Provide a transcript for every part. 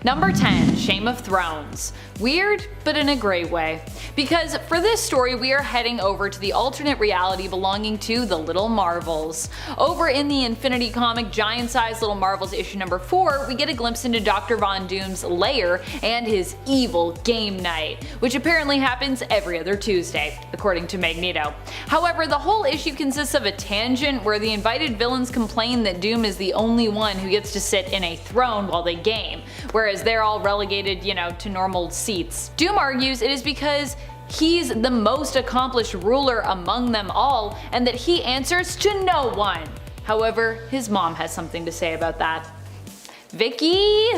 Number 10. Shame of Thrones. Weird, but in a great way. Because for this story we are heading over to the alternate reality belonging to the Little Marvels. Over in the Infinity comic Giant Size Little Marvels issue number 4, we get a glimpse into Dr. Von Doom's lair and his evil game night, which apparently happens every other Tuesday, according to Magneto. However, the whole issue consists of a tangent where the invited villains complain that Doom is the only one who gets to sit in a throne while they game, whereas they're all relegated, to normal seats. Doom argues it is because he's the most accomplished ruler among them all and that he answers to no one. However, his mom has something to say about that. Vicky?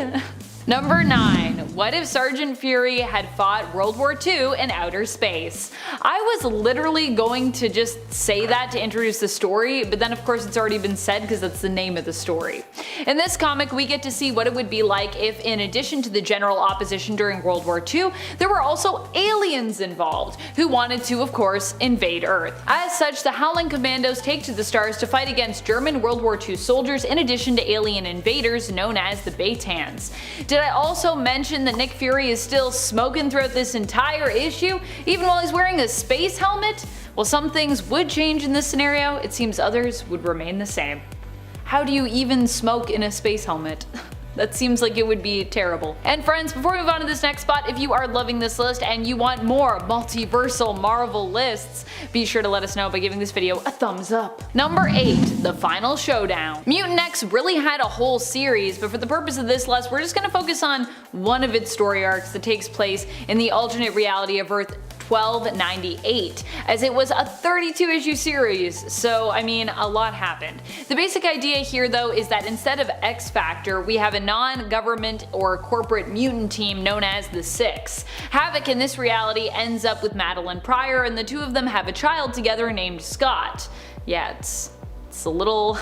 Number 9. What if Sergeant Fury had fought World War II in outer space? I was literally going to just say that to introduce the story, but then of course it's already been said because that's the name of the story. In this comic we get to see what it would be like if, in addition to the general opposition during World War II, there were also aliens involved, who wanted to of course invade Earth. As such, the Howling Commandos take to the stars to fight against German World War II soldiers in addition to alien invaders known as the Baytans. Did I also mention that Nick Fury is still smoking throughout this entire issue, even while he's wearing a space helmet? While some things would change in this scenario, it seems others would remain the same. How do you even smoke in a space helmet? That seems like it would be terrible. And friends, before we move on to this next spot, if you are loving this list and you want more multiversal Marvel lists, be sure to let us know by giving this video a thumbs up. Number 8. The Final Showdown. Mutant X really had a whole series, but for the purpose of this list, we're just going to focus on one of its story arcs that takes place in the alternate reality of Earth 1298, as it was a 32 issue series, so I mean a lot happened. The basic idea here though is that instead of X Factor, we have a non-government or corporate mutant team known as the Six. Havoc in this reality ends up with Madeline Pryor, and the two of them have a child together named Scott. Yeah, it's a little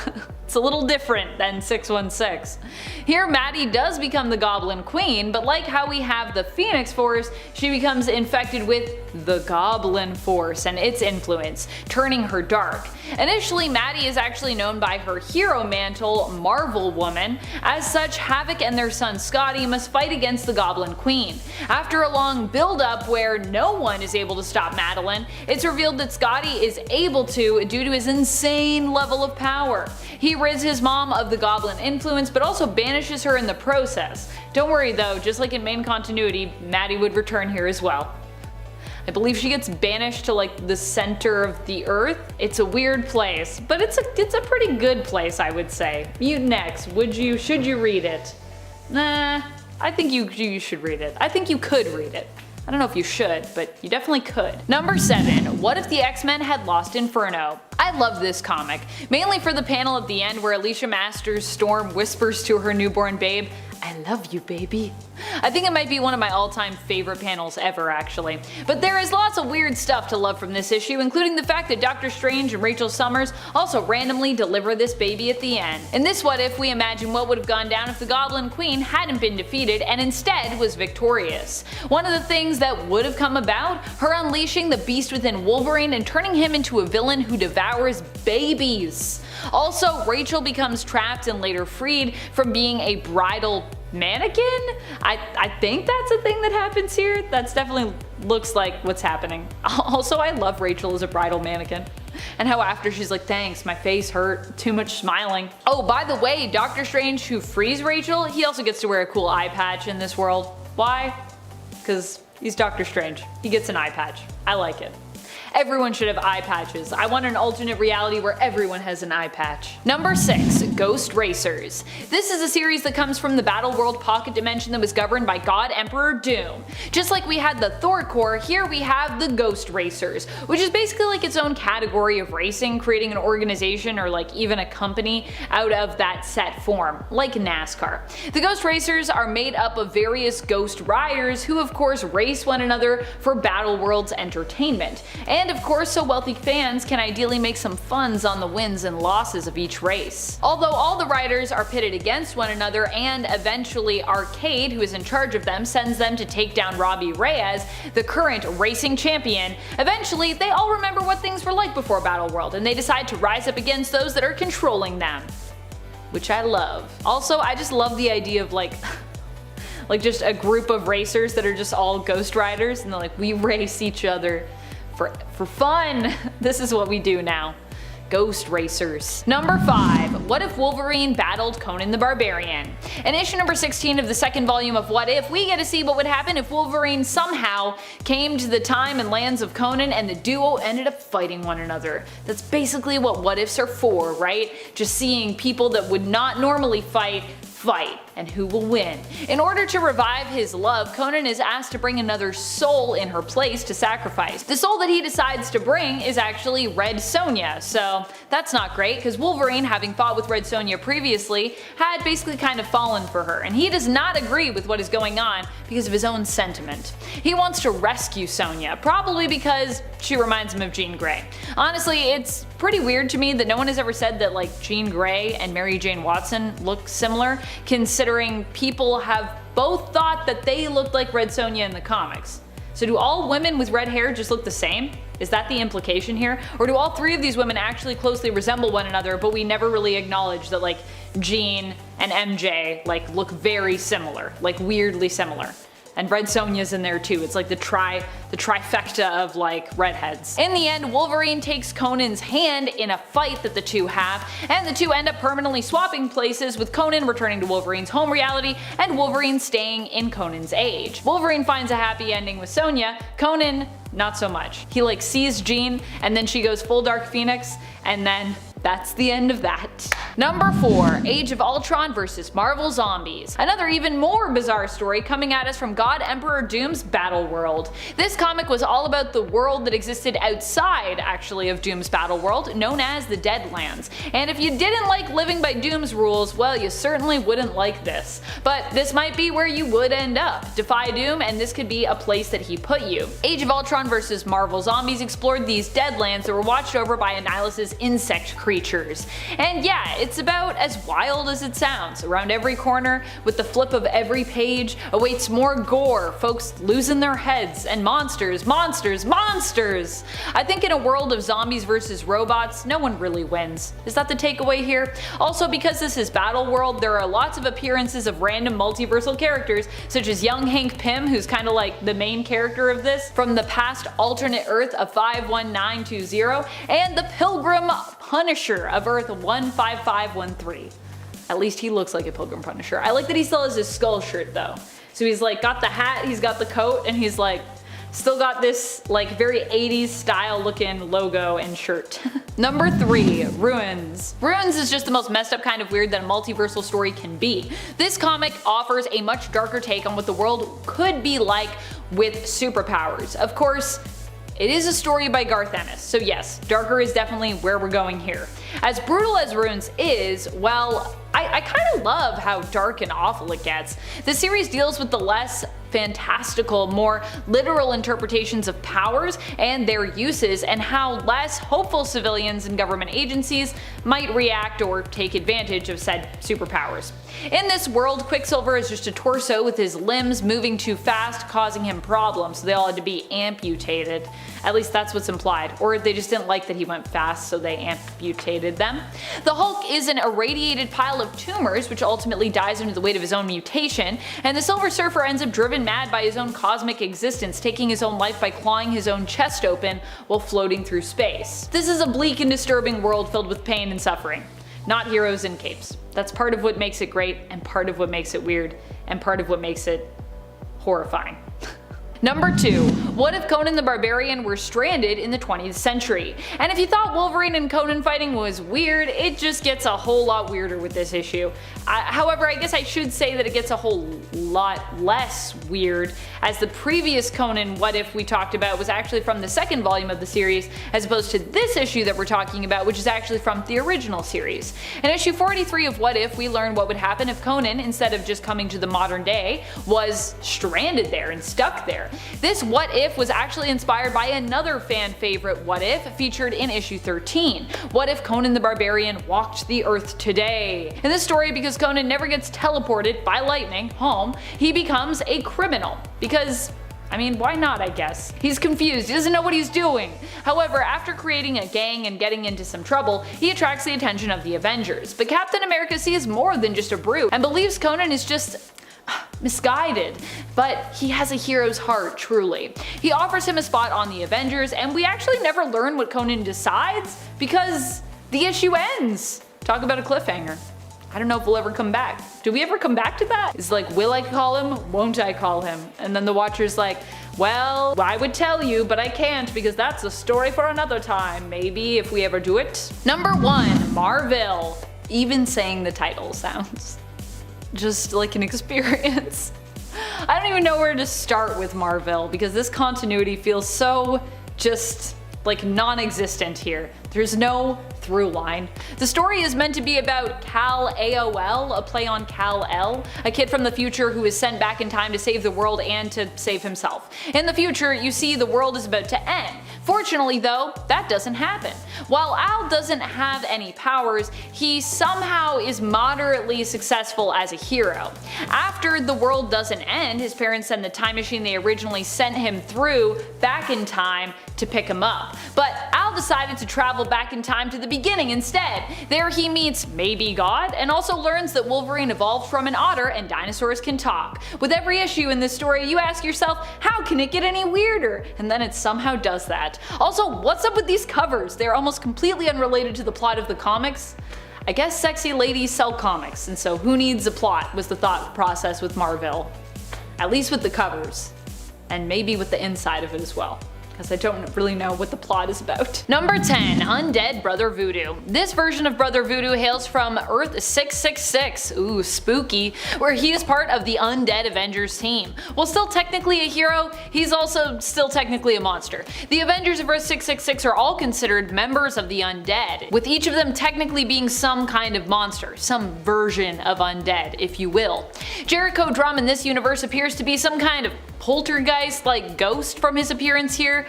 different than 616. Here Maddie does become the Goblin Queen, but like how we have the Phoenix Force, she becomes infected with the Goblin Force and its influence, turning her dark. Initially, Maddie is actually known by her hero mantle, Marvel Woman. As such, Havoc and their son Scotty must fight against the Goblin Queen. After a long build-up where no one is able to stop Madeline, it's revealed that Scotty is able to due to his insane level of power. He rids his mom of the Goblin influence, but also banishes her in the process. Don't worry though, just like in main continuity, Maddie would return here as well. I believe she gets banished to like the center of the earth. It's a weird place, but it's a pretty good place, I would say. Mutant X, should you read it? Nah, I think you should read it. I think you could read it. I don't know if you should, but you definitely could. Number 7. What if the X-Men had lost Inferno? I love this comic, mainly for the panel at the end where Alicia Masters Storm whispers to her newborn babe, "I love you, baby." I think it might be one of my all-time favorite panels ever, actually. But there is lots of weird stuff to love from this issue, including the fact that Doctor Strange and Rachel Summers also randomly deliver this baby at the end. In this What If, we imagine what would have gone down if the Goblin Queen hadn't been defeated and instead was victorious. One of the things that would have come about? Her unleashing the beast within Wolverine and turning him into a villain who devours babies. Also, Rachel becomes trapped and later freed from being a bridal mannequin? I think that's a thing that happens here. That's definitely looks like what's happening. Also, I love Rachel as a bridal mannequin. And how after she's like, "Thanks, my face hurt, too much smiling." Oh, by the way, Doctor Strange, who frees Rachel, he also gets to wear a cool eye patch in this world. Why? Because he's Doctor Strange. He gets an eye patch. I like it. Everyone should have eye patches. I want an alternate reality where everyone has an eye patch. Number 6. Ghost Racers. This is a series that comes from the Battle World pocket dimension that was governed by God Emperor Doom. Just like we had the Thor Corps, here we have the Ghost Racers, which is basically like its own category of racing, creating an organization or like even a company out of that set form, like NASCAR. The Ghost Racers are made up of various ghost riders who of course race one another for Battle World's entertainment. And of course, so wealthy fans can ideally make some funds on the wins and losses of each race. Although all the riders are pitted against one another, and eventually Arcade, who is in charge of them, sends them to take down Robbie Reyes, the current racing champion, eventually they all remember what things were like before Battle World, and they decide to rise up against those that are controlling them. Which I love. Also, I just love the idea of like Like just a group of racers that are just all Ghost Riders, and they're like, we race each other for fun. This is what we do now. Ghost Racers. Number 5. What if Wolverine battled Conan the Barbarian? In issue number 16 of the second volume of What If, we get to see what would happen if Wolverine somehow came to the time and lands of Conan and the duo ended up fighting one another. That's basically what ifs are for, right? Just seeing people that would not normally fight, and who will win. In order to revive his love, Conan is asked to bring another soul in her place to sacrifice. The soul that he decides to bring is actually Red Sonja, so that's not great because Wolverine, having fought with Red Sonja previously, had basically kind of fallen for her, and he does not agree with what is going on because of his own sentiment. He wants to rescue Sonja, probably because she reminds him of Jean Grey. Honestly, it's pretty weird to me that no one has ever said that like Jean Grey and Mary Jane Watson look similar, considering people have both thought that they looked like Red Sonja in the comics. So do all women with red hair just look the same? Is that the implication here? Or do all three of these women actually closely resemble one another, but we never really acknowledge that like Jean and MJ like look very similar, like weirdly similar. And Red Sonja's in there too. It's like the trifecta of like redheads. In the end, Wolverine takes Conan's hand in a fight that the two have, and the two end up permanently swapping places, with Conan returning to Wolverine's home reality and Wolverine staying in Conan's age. Wolverine finds a happy ending with Sonja. Conan, not so much. He like sees Jean and then she goes full Dark Phoenix, and then that's the end of that. Number 4. Age of Ultron vs. Marvel Zombies. Another even more bizarre story coming at us from God Emperor Doom's Battle World. This comic was all about the world that existed outside, actually, of Doom's Battle World, known as the Deadlands. And if you didn't like living by Doom's rules, well, you certainly wouldn't like this. But this might be where you would end up. Defy Doom, and this could be a place that he put you. Age of Ultron vs. Marvel Zombies explored these Deadlands that were watched over by Annihilus's insect creatures. And yeah, it's about as wild as it sounds. Around every corner, with the flip of every page, awaits more gore, folks losing their heads, and monsters, monsters, monsters! I think in a world of zombies versus robots, no one really wins. Is that the takeaway here? Also, because this is Battle World, there are lots of appearances of random multiversal characters, such as young Hank Pym, who's kinda like the main character of this, from the past alternate Earth of 51920, and the Pilgrim Punisher of Earth 15513. At least he looks like a Pilgrim Punisher. I like that he still has his skull shirt though. So he's like got the hat, he's got the coat, and he's like still got this like very 80s style looking logo and shirt. Number 3. Ruins. Ruins is just the most messed up kind of weird that a multiversal story can be. This comic offers a much darker take on what the world could be like with superpowers. Of course, it is a story by Garth Ennis, so yes, darker is definitely where we're going here. As brutal as Ruins is, well, I kind of love how dark and awful it gets. The series deals with the less fantastical, more literal interpretations of powers and their uses, and how less hopeful civilians and government agencies might react or take advantage of said superpowers. In this world, Quicksilver is just a torso with his limbs moving too fast, causing him problems, so they all had to be amputated. At least that's what's implied. Or they just didn't like that he went fast, so they amputated them. The Hulk is an irradiated pile of tumors, which ultimately dies under the weight of his own mutation, and the Silver Surfer ends up driven mad by his own cosmic existence, taking his own life by clawing his own chest open while floating through space. This is a bleak and disturbing world filled with pain and suffering, not heroes in capes. That's part of what makes it great, and part of what makes it weird, and part of what makes it horrifying. Number 2. What if Conan the Barbarian were stranded in the 20th century? And if you thought Wolverine and Conan fighting was weird, it just gets a whole lot weirder with this issue. However, I guess I should say that it gets a whole lot less weird, as the previous Conan What If we talked about was actually from the second volume of the series, as opposed to this issue that we're talking about, which is actually from the original series. In issue 43 of What If, we learn what would happen if Conan, instead of just coming to the modern day, was stranded there and stuck there. This What If was actually inspired by another fan favorite What If featured in issue 13. What if Conan the Barbarian walked the earth today? In this story, because Conan never gets teleported by lightning home, he becomes a criminal. Because, I mean, why not, I guess? He's confused, he doesn't know what he's doing. However, after creating a gang and getting into some trouble, he attracts the attention of the Avengers. But Captain America sees more than just a brute, and believes Conan is just misguided, but he has a hero's heart, truly. He offers him a spot on the Avengers, and we actually never learn what Conan decides because the issue ends. Talk about a cliffhanger. I don't know if we'll ever come back. Do we ever come back to that? It's like, will I call him? Won't I call him? And then the Watcher's like, well, I would tell you, but I can't because that's a story for another time. Maybe if we ever do it. Number 1, Marvel. Even saying the title sounds just like an experience. I don't even know where to start with Marvel because this continuity feels so just like non-existent here. There's no through line. The story is meant to be about Kal-AOL, a play on Kal-El, a kid from the future who is sent back in time to save the world and to save himself. In the future, you see the world is about to end. Fortunately though, that doesn't happen. While Al doesn't have any powers, he somehow is moderately successful as a hero. After the world doesn't end, his parents send the time machine they originally sent him through back in time to pick him up. But Al decided to travel back in time to the beginning instead. There he meets maybe God, and also learns that Wolverine evolved from an otter and dinosaurs can talk. With every issue in this story, you ask yourself, how can it get any weirder? And then it somehow does that. Also, what's up with these covers? They're almost completely unrelated to the plot of the comics. I guess sexy ladies sell comics, and so who needs a plot was the thought process with Marvel. At least with the covers. And maybe with the inside of it as well, because I don't really know what the plot is about. Number 10, Undead Brother Voodoo. This version of Brother Voodoo hails from Earth 666, ooh spooky, where he is part of the Undead Avengers team. While still technically a hero, he's also still technically a monster. The Avengers of Earth 666 are all considered members of the Undead, with each of them technically being some kind of monster, some version of Undead, if you will. Jericho Drumm in this universe appears to be some kind of poltergeist-like ghost from his appearance here.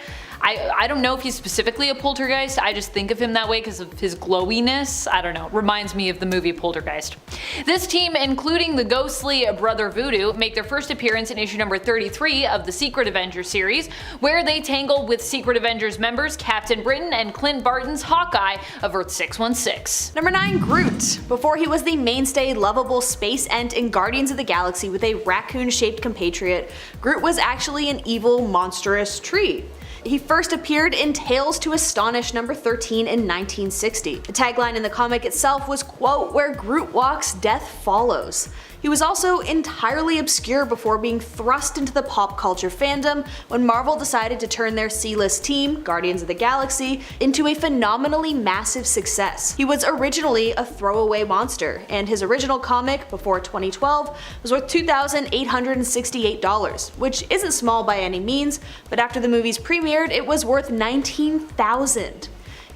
I don't know if he's specifically a poltergeist, I just think of him that way because of his glowiness. I don't know, reminds me of the movie Poltergeist. This team, including the ghostly Brother Voodoo, make their first appearance in issue number 33 of the Secret Avengers series, where they tangle with Secret Avengers members Captain Britain and Clint Barton's Hawkeye of Earth 616. Number 9, Groot. Before he was the mainstay lovable space ent in Guardians of the Galaxy with a raccoon-shaped compatriot, Groot was actually an evil, monstrous tree. He first appeared in Tales to Astonish number 13 in 1960. The tagline in the comic itself was, quote, "Where Groot walks, death follows." He was also entirely obscure before being thrust into the pop culture fandom when Marvel decided to turn their C-list team, Guardians of the Galaxy, into a phenomenally massive success. He was originally a throwaway monster, and his original comic, before 2012, was worth $2,868, which isn't small by any means, but after the movies premiered, it was worth $19,000.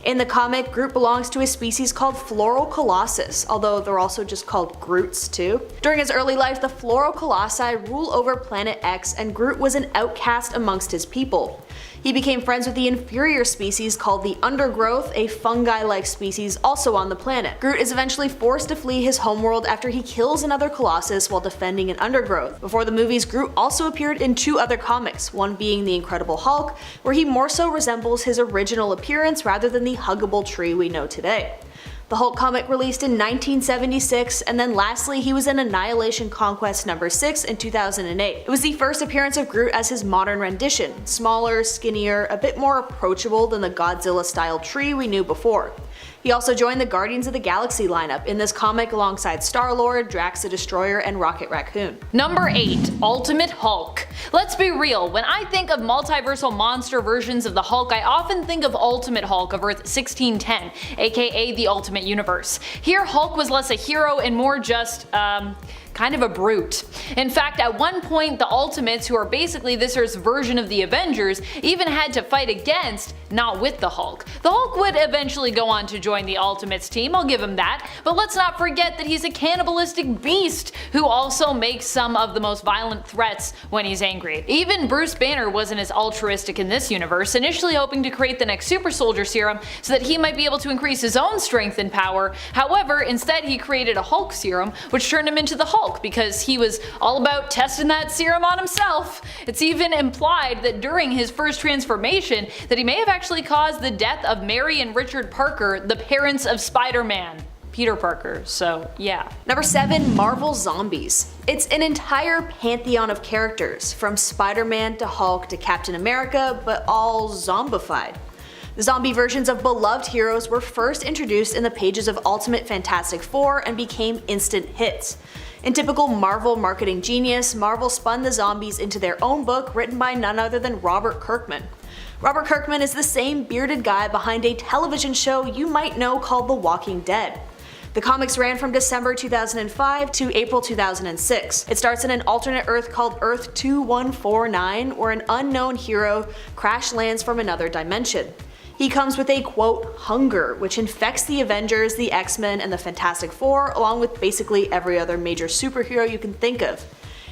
In the comic, Groot belongs to a species called Floral Colossus, although they're also just called Groots too. During his early life, the Floral Colossi rule over Planet X, and Groot was an outcast amongst his people. He became friends with the inferior species called the Undergrowth, a fungi-like species also on the planet. Groot is eventually forced to flee his homeworld after he kills another Colossus while defending an Undergrowth. Before the movies, Groot also appeared in 2 other comics, one being The Incredible Hulk, where he more so resembles his original appearance rather than the huggable tree we know today. The Hulk comic released in 1976, and then lastly he was in Annihilation Conquest number 6 in 2008. It was the first appearance of Groot as his modern rendition, smaller, skinnier, a bit more approachable than the Godzilla-style tree we knew before. He also joined the Guardians of the Galaxy lineup in this comic alongside Star-Lord, Drax the Destroyer, and Rocket Raccoon. Number 8, Ultimate Hulk. Let's be real, when I think of multiversal monster versions of the Hulk, I often think of Ultimate Hulk of Earth 1610, aka the Ultimate Universe. Here Hulk was less a hero and more just, kind of a brute. In fact, at one point the Ultimates, who are basically this Earth's version of the Avengers, even had to fight against, not with the Hulk. The Hulk would eventually go on to join the Ultimates team, I'll give him that, but let's not forget that he's a cannibalistic beast who also makes some of the most violent threats when he's angry. Even Bruce Banner wasn't as altruistic in this universe, initially hoping to create the next super soldier serum so that he might be able to increase his own strength and power. However, instead he created a Hulk serum which turned him into the Hulk because he was all about testing that serum on himself. It's even implied that during his first transformation that he may have actually caused the death of Mary and Richard Parker, the parents of Spider-Man. Peter Parker, so yeah. Number 7, Marvel Zombies. It's an entire pantheon of characters, from Spider-Man to Hulk to Captain America, but all zombified. The zombie versions of beloved heroes were first introduced in the pages of Ultimate Fantastic Four and became instant hits. In typical Marvel marketing genius, Marvel spun the zombies into their own book written by none other than Robert Kirkman. Robert Kirkman is the same bearded guy behind a television show you might know called The Walking Dead. The comics ran from December 2005 to April 2006. It starts in an alternate Earth called Earth 2149, where an unknown hero crash lands from another dimension. He comes with a, quote, hunger, which infects the Avengers, the X-Men, and the Fantastic Four, along with basically every other major superhero you can think of.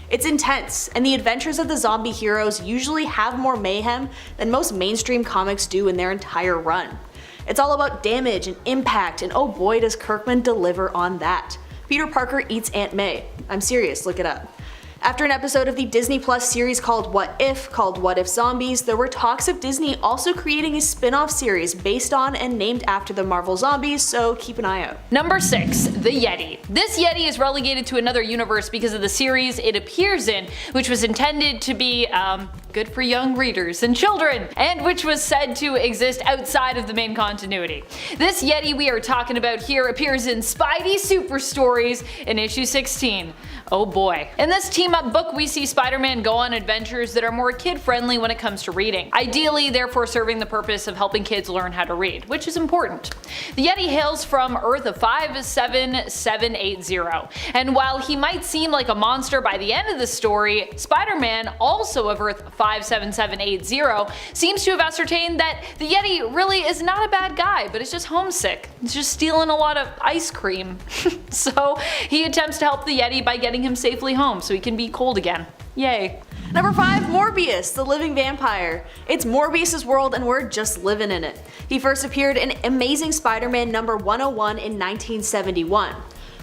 It's intense, and the adventures of the zombie heroes usually have more mayhem than most mainstream comics do in their entire run. It's all about damage and impact, and oh boy does Kirkman deliver on that. Peter Parker eats Aunt May. I'm serious, look it up. After an episode of the Disney Plus series called What If Zombies, there were talks of Disney also creating a spin-off series based on and named after the Marvel zombies, so keep an eye out. Number 6, the Yeti. This Yeti is relegated to another universe because of the series it appears in, which was intended to be, good for young readers and children, and which was said to exist outside of the main continuity. This Yeti we are talking about here appears in Spidey Super Stories in issue 16. Oh boy. In this team-up book, we see Spider-Man go on adventures that are more kid-friendly when it comes to reading, ideally therefore serving the purpose of helping kids learn how to read, which is important. The Yeti hails from Earth of 57780, and while he might seem like a monster by the end of the story, Spider-Man, also of Earth 57780, seems to have ascertained that the Yeti really is not a bad guy, but is just homesick. He's just stealing a lot of ice cream. So he attempts to help the Yeti by getting him safely home so he can be cold again. Yay. Number 5, Morbius, the living vampire. It's Morbius' world and we're just living in it. He first appeared in Amazing Spider-Man number 101 in 1971.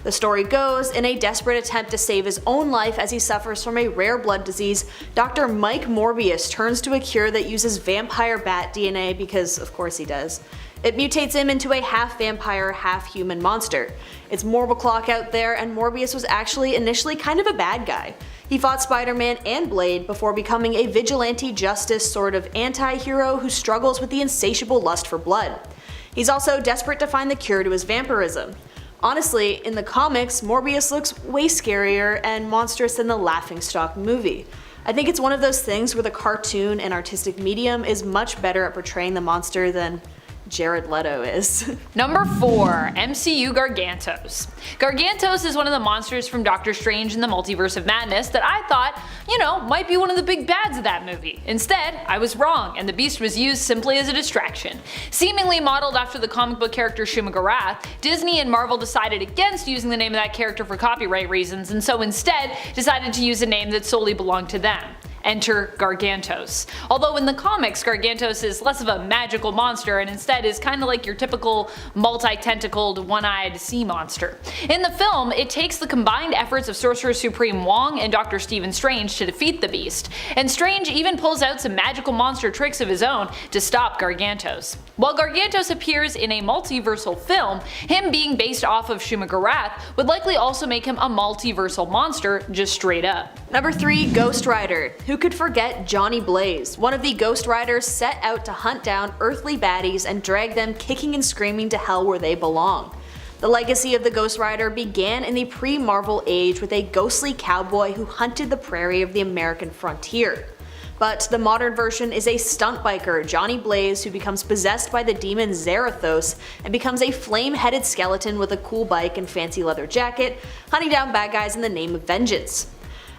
The story goes, in a desperate attempt to save his own life as he suffers from a rare blood disease, Dr. Mike Morbius turns to a cure that uses vampire bat DNA because of course he does. It mutates him into a half-vampire, half-human monster. It's Morbiclock out there, and Morbius was actually initially kind of a bad guy. He fought Spider-Man and Blade before becoming a vigilante justice sort of anti-hero who struggles with the insatiable lust for blood. He's also desperate to find the cure to his vampirism. Honestly, in the comics, Morbius looks way scarier and monstrous than the Laughingstock movie. I think it's one of those things where the cartoon and artistic medium is much better at portraying the monster than Jared Leto is. Number 4, MCU Gargantos. Gargantos is one of the monsters from Doctor Strange in the Multiverse of Madness that I thought, might be one of the big bads of that movie. Instead, I was wrong, and the beast was used simply as a distraction. Seemingly modeled after the comic book character Shuma-Gorath, Disney and Marvel decided against using the name of that character for copyright reasons, and so instead decided to use a name that solely belonged to them. Enter Gargantos. Although in the comics, Gargantos is less of a magical monster and instead is kinda like your typical multi-tentacled, one-eyed sea monster. In the film, it takes the combined efforts of Sorcerer Supreme Wong and Dr. Stephen Strange to defeat the beast, and Strange even pulls out some magical monster tricks of his own to stop Gargantos. While Gargantos appears in a multiversal film, him being based off of Shuma-Gorath would likely also make him a multiversal monster just straight up. Number 3, Ghost Rider. Who could forget Johnny Blaze, one of the Ghost Riders set out to hunt down earthly baddies and drag them kicking and screaming to hell where they belong. The legacy of the Ghost Rider began in the pre-Marvel age with a ghostly cowboy who hunted the prairie of the American frontier. But the modern version is a stunt biker, Johnny Blaze, who becomes possessed by the demon Zarathos and becomes a flame-headed skeleton with a cool bike and fancy leather jacket, hunting down bad guys in the name of vengeance.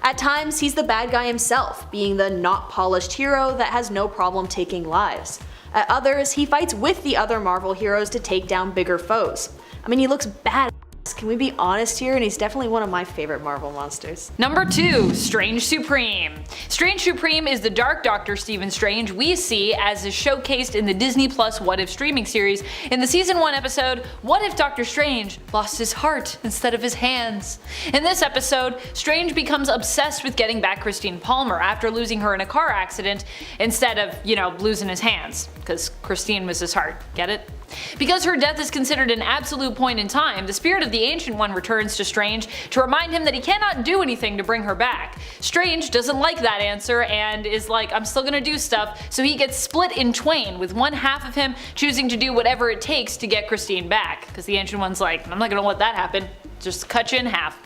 At times, he's the bad guy himself, being the not polished hero that has no problem taking lives. At others, he fights with the other Marvel heroes to take down bigger foes. I mean, he looks badass, can we be honest here, and he's definitely one of my favorite Marvel monsters. Number 2, Strange Supreme. Strange Supreme is the Dark Doctor Stephen Strange we see as is showcased in the Disney Plus What If streaming series in the season 1 episode, What If Doctor Strange Lost His Heart Instead of His Hands? In this episode, Strange becomes obsessed with getting back Christine Palmer after losing her in a car accident instead of, losing his hands, because Christine was his heart, get it? Because her death is considered an absolute point in time, the spirit of the Ancient One returns to Strange to remind him that he cannot do anything to bring her back. Strange doesn't like that answer and is like, I'm still gonna do stuff, so he gets split in twain, with one half of him choosing to do whatever it takes to get Christine back, because the Ancient One's like, I'm not gonna let that happen. Just cut you in half.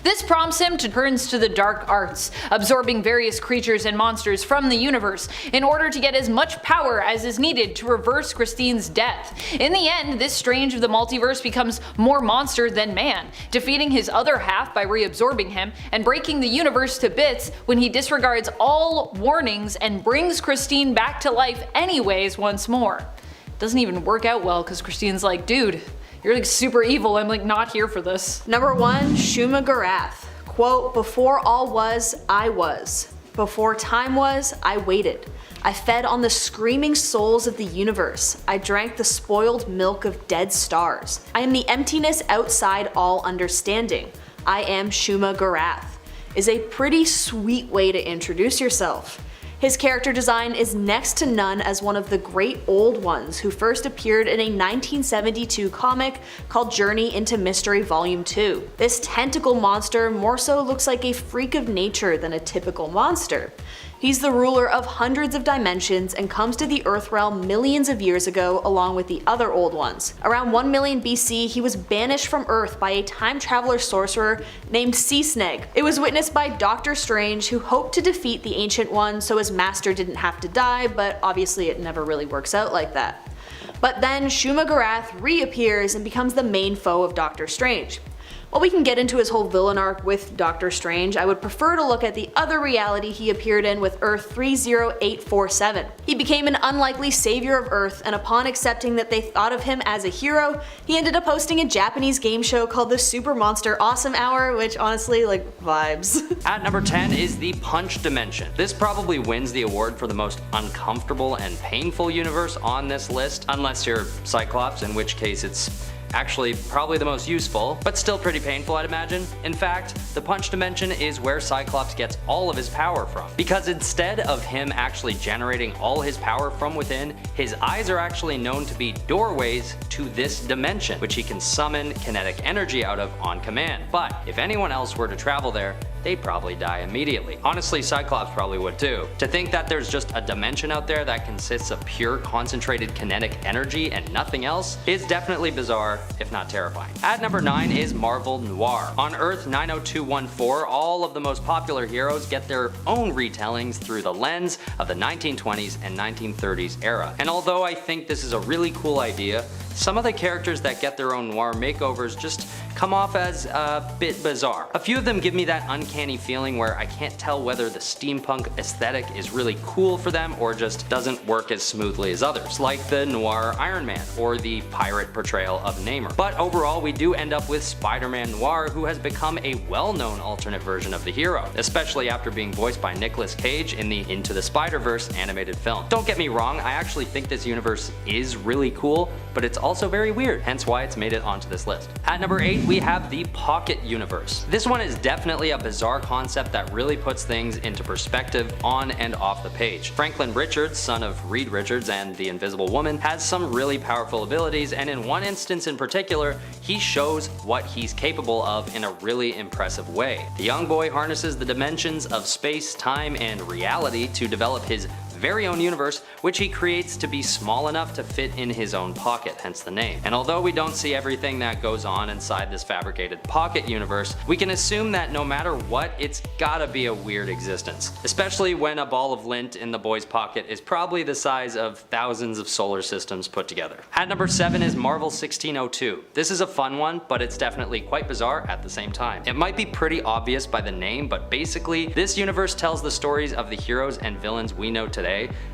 This prompts him to turn to the dark arts, absorbing various creatures and monsters from the universe in order to get as much power as is needed to reverse Christine's death. In the end, this Strange of the multiverse becomes more monster than man, defeating his other half by reabsorbing him and breaking the universe to bits when he disregards all warnings and brings Christine back to life anyways once more. Doesn't even work out well because Christine's like, dude, you're like super evil, I'm like not here for this. Number 1, Shuma Gorath. Quote, before all was, I was. Before time was, I waited. I fed on the screaming souls of the universe. I drank the spoiled milk of dead stars. I am the emptiness outside all understanding. I am Shuma Gorath. Is a pretty sweet way to introduce yourself. His character design is next to none as one of the great old ones who first appeared in a 1972 comic called Journey into Mystery Volume 2. This tentacle monster more so looks like a freak of nature than a typical monster. He's the ruler of hundreds of dimensions and comes to the Earth realm millions of years ago along with the other old ones. Around 1 million BC, he was banished from Earth by a time traveler sorcerer named Sea-Sneg. It was witnessed by Doctor Strange, who hoped to defeat the Ancient One so his master didn't have to die, but obviously it never really works out like that. But then Shuma Gorath reappears and becomes the main foe of Doctor Strange. While we can get into his whole villain arc with Doctor Strange, I would prefer to look at the other reality he appeared in with Earth 30847. He became an unlikely savior of Earth, and upon accepting that they thought of him as a hero, he ended up hosting a Japanese game show called the Super Monster Awesome Hour, which honestly, like, vibes. At number 10 is the Punch Dimension. This probably wins the award for the most uncomfortable and painful universe on this list, unless you're Cyclops, in which case it's actually probably the most useful, but still pretty painful, I'd imagine. In fact, the Punch Dimension is where Cyclops gets all of his power from, because instead of him actually generating all his power from within, his eyes are actually known to be doorways to this dimension, which he can summon kinetic energy out of on command. But if anyone else were to travel there, they'd probably die immediately. Honestly, Cyclops probably would too. To think that there's just a dimension out there that consists of pure concentrated kinetic energy and nothing else is definitely bizarre, if not terrifying. At number 9 is Marvel Noir. On Earth 90214, all of the most popular heroes get their own retellings through the lens of the 1920s and 1930s era. And although I think this is a really cool idea, some of the characters that get their own noir makeovers just come off as a bit bizarre. A few of them give me that uncanny feeling where I can't tell whether the steampunk aesthetic is really cool for them or just doesn't work as smoothly as others, like the noir Iron Man or the pirate portrayal of Namor. But overall, we do end up with Spider-Man Noir, who has become a well-known alternate version of the hero, especially after being voiced by Nicolas Cage in the Into the Spider-Verse animated film. Don't get me wrong, I actually think this universe is really cool, but it's also very weird, hence why it's made it onto this list. At number 8, we have the Pocket Universe. This one is definitely a bizarre concept that really puts things into perspective on and off the page. Franklin Richards, son of Reed Richards and the Invisible Woman, has some really powerful abilities, and in one instance in particular, he shows what he's capable of in a really impressive way. The young boy harnesses the dimensions of space, time, and reality to develop his very own universe, which he creates to be small enough to fit in his own pocket, hence the name. And although we don't see everything that goes on inside this fabricated pocket universe, we can assume that no matter what, it's gotta be a weird existence. Especially when a ball of lint in the boy's pocket is probably the size of thousands of solar systems put together. At number 7 is Marvel 1602. This is a fun one, but it's definitely quite bizarre at the same time. It might be pretty obvious by the name, but basically, this universe tells the stories of the heroes and villains we know today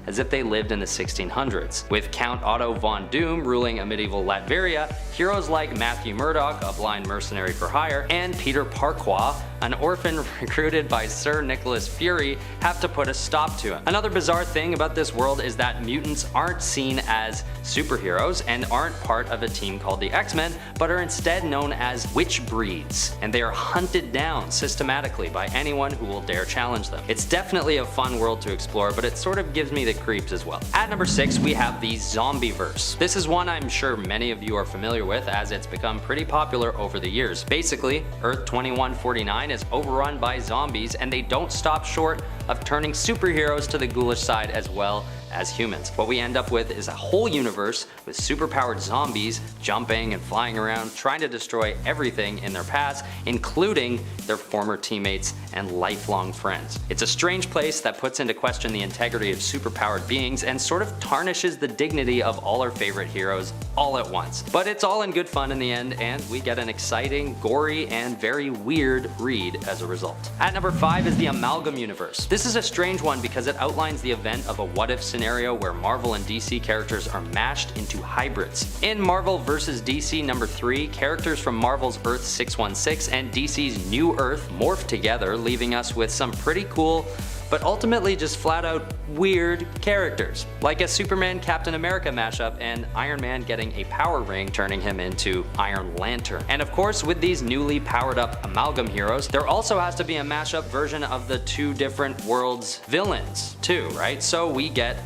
as if they lived in the 1600s. With Count Otto von Doom ruling a medieval Latveria, heroes like Matthew Murdock, a blind mercenary for hire, and Peter Parquois, an orphan recruited by Sir Nicholas Fury, have to put a stop to him. Another bizarre thing about this world is that mutants aren't seen as superheroes and aren't part of a team called the X-Men, but are instead known as witch breeds, and they are hunted down systematically by anyone who will dare challenge them. It's definitely a fun world to explore, but it sort of gives me the creeps as well. At number 6, we have the Zombieverse. This is one I'm sure many of you are familiar with, as it's become pretty popular over the years. Basically, Earth 2149 is overrun by zombies, and they don't stop short of turning superheroes to the ghoulish side as well as humans. What we end up with is a whole universe with superpowered zombies jumping and flying around, trying to destroy everything in their paths, including their former teammates and lifelong friends. It's a strange place that puts into question the integrity of superpowered beings and sort of tarnishes the dignity of all our favorite heroes all at once. But it's all in good fun in the end, and we get an exciting, gory, and very weird read as a result. At number 5 is the Amalgam Universe. This is a strange one because it outlines the event of a what-if scenario where Marvel and DC characters are mashed into hybrids. In Marvel vs. DC number 3, characters from Marvel's Earth 616 and DC's New Earth morph together, leaving us with some pretty cool but ultimately just flat out weird characters, like a Superman Captain America mashup and Iron Man getting a power ring turning him into Iron Lantern. And of course, with these newly powered up amalgam heroes, there also has to be a mashup version of the two different worlds' villains too, right? So we get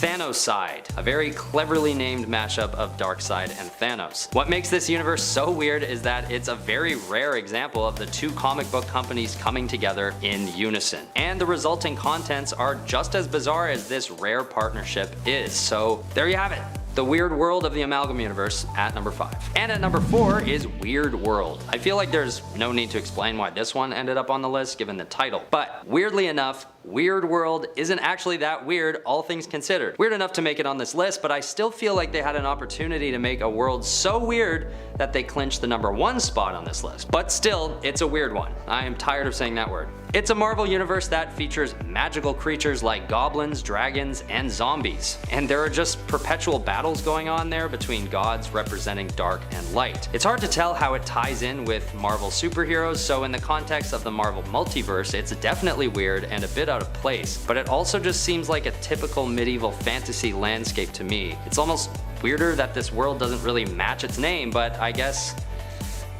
Thanoside, a very cleverly named mashup of Darkseid and Thanos. What makes this universe so weird is that it's a very rare example of the two comic book companies coming together in unison. And the resulting contents are just as bizarre as this rare partnership is. So there you have it. The Weird World of the Amalgam Universe at number 5. And at number 4 is Weird World. I feel like there's no need to explain why this one ended up on the list given the title. But weirdly enough, Weird World isn't actually that weird, all things considered. Weird enough to make it on this list, but I still feel like they had an opportunity to make a world so weird that they clinched the number 1 spot on this list. But still, it's a weird one. I am tired of saying that word. It's a Marvel universe that features magical creatures like goblins, dragons, and zombies. And there are just perpetual battles going on there between gods representing dark and light. It's hard to tell how it ties in with Marvel superheroes, so in the context of the Marvel Multiverse, it's definitely weird and a bit out of place, but it also just seems like a typical medieval fantasy landscape to me. It's almost weirder that this world doesn't really match its name, but I guess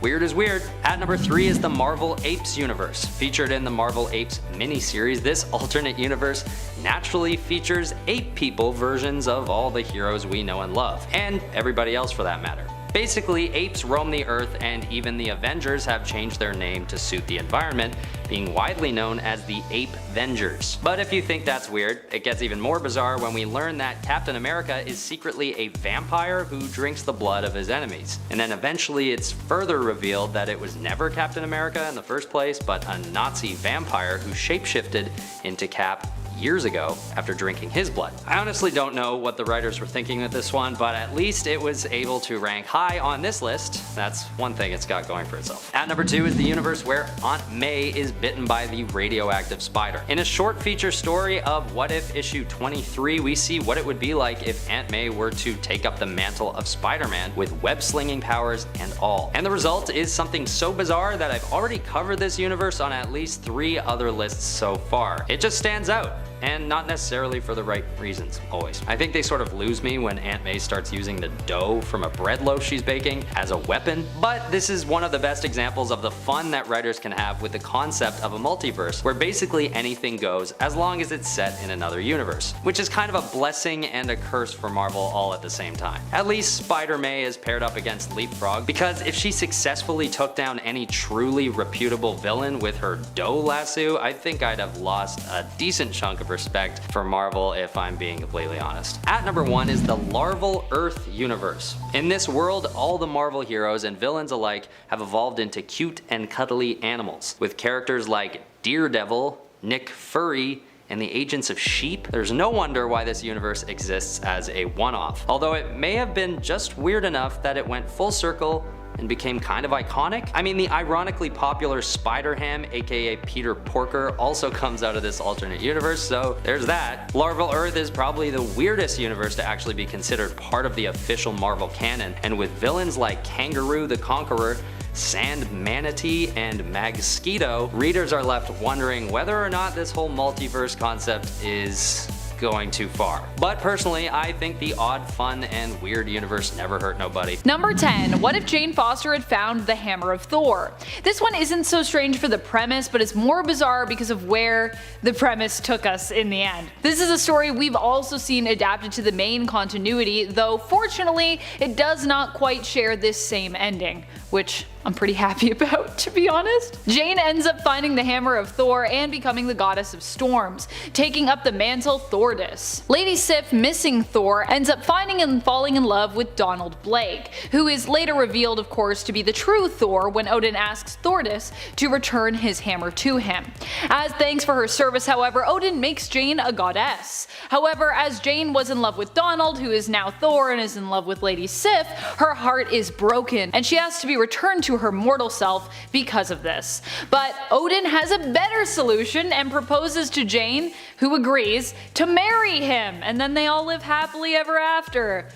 weird is weird. At number 3 is the Marvel Apes universe. Featured in the Marvel Apes miniseries, this alternate universe naturally features ape people versions of all the heroes we know and love, and everybody else for that matter. Basically, apes roam the earth, and even the Avengers have changed their name to suit the environment, being widely known as the Ape-Vengers. But if you think that's weird, it gets even more bizarre when we learn that Captain America is secretly a vampire who drinks the blood of his enemies. And then eventually it's further revealed that it was never Captain America in the first place, but a Nazi vampire who shapeshifted into Cap years ago after drinking his blood. I honestly don't know what the writers were thinking with this one, but at least it was able to rank high on this list. That's one thing it's got going for itself. At number 2 is the universe where Aunt May is bitten by the radioactive spider. In a short feature story of What If issue 23, we see what it would be like if Aunt May were to take up the mantle of Spider-Man with web-slinging powers and all. And the result is something so bizarre that I've already covered this universe on at least 3 other lists so far. It just stands out. And not necessarily for the right reasons, always. I think they sort of lose me when Aunt May starts using the dough from a bread loaf she's baking as a weapon, but this is one of the best examples of the fun that writers can have with the concept of a multiverse, where basically anything goes as long as it's set in another universe, which is kind of a blessing and a curse for Marvel all at the same time. At least Spider-May is paired up against Leapfrog, because if she successfully took down any truly reputable villain with her dough lasso, I think I'd have lost a decent chunk of respect for Marvel, if I'm being completely honest. At number 1 is the Larval Earth universe. In this world, all the Marvel heroes and villains alike have evolved into cute and cuddly animals, with characters like Daredevil, Nick Fury, and the Agents of S.H.I.E.L.D. There's no wonder why this universe exists as a one-off, although it may have been just weird enough that it went full circle and became kind of iconic. I mean, the ironically popular Spider-Ham, aka Peter Porker, also comes out of this alternate universe, so there's that. Larval Earth is probably the weirdest universe to actually be considered part of the official Marvel canon, and with villains like Kangaroo the Conqueror, Sand Manatee, and Magsquito, readers are left wondering whether or not this whole multiverse concept is going too far. But personally, I think the odd, fun, and weird universe never hurt nobody. Number 10. What if Jane Foster had found the Hammer of Thor? This one isn't so strange for the premise, but it's more bizarre because of where the premise took us in the end. This is a story we've also seen adapted to the main continuity, though fortunately it does not quite share this same ending, which I'm pretty happy about, to be honest. Jane ends up finding the Hammer of Thor and becoming the goddess of storms, taking up the mantle Thordis. Lady Sif, missing Thor, ends up finding and falling in love with Donald Blake, who is later revealed, of course, to be the true Thor when Odin asks Thordis to return his hammer to him. As thanks for her service, however, Odin makes Jane a goddess. However, as Jane was in love with Donald, who is now Thor and is in love with Lady Sif, her heart is broken, and she has to be returned to her mortal self because of this. But Odin has a better solution and proposes to Jane, who agrees, to marry him, and then they all live happily ever after.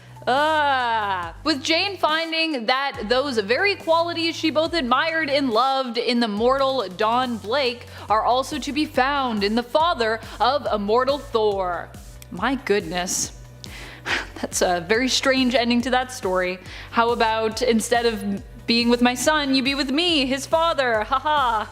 With Jane finding that those very qualities she both admired and loved in the mortal Don Blake are also to be found in the father of immortal Thor. My goodness. That's a very strange ending to that story. How about instead of being with my son, you be with me, his father, haha.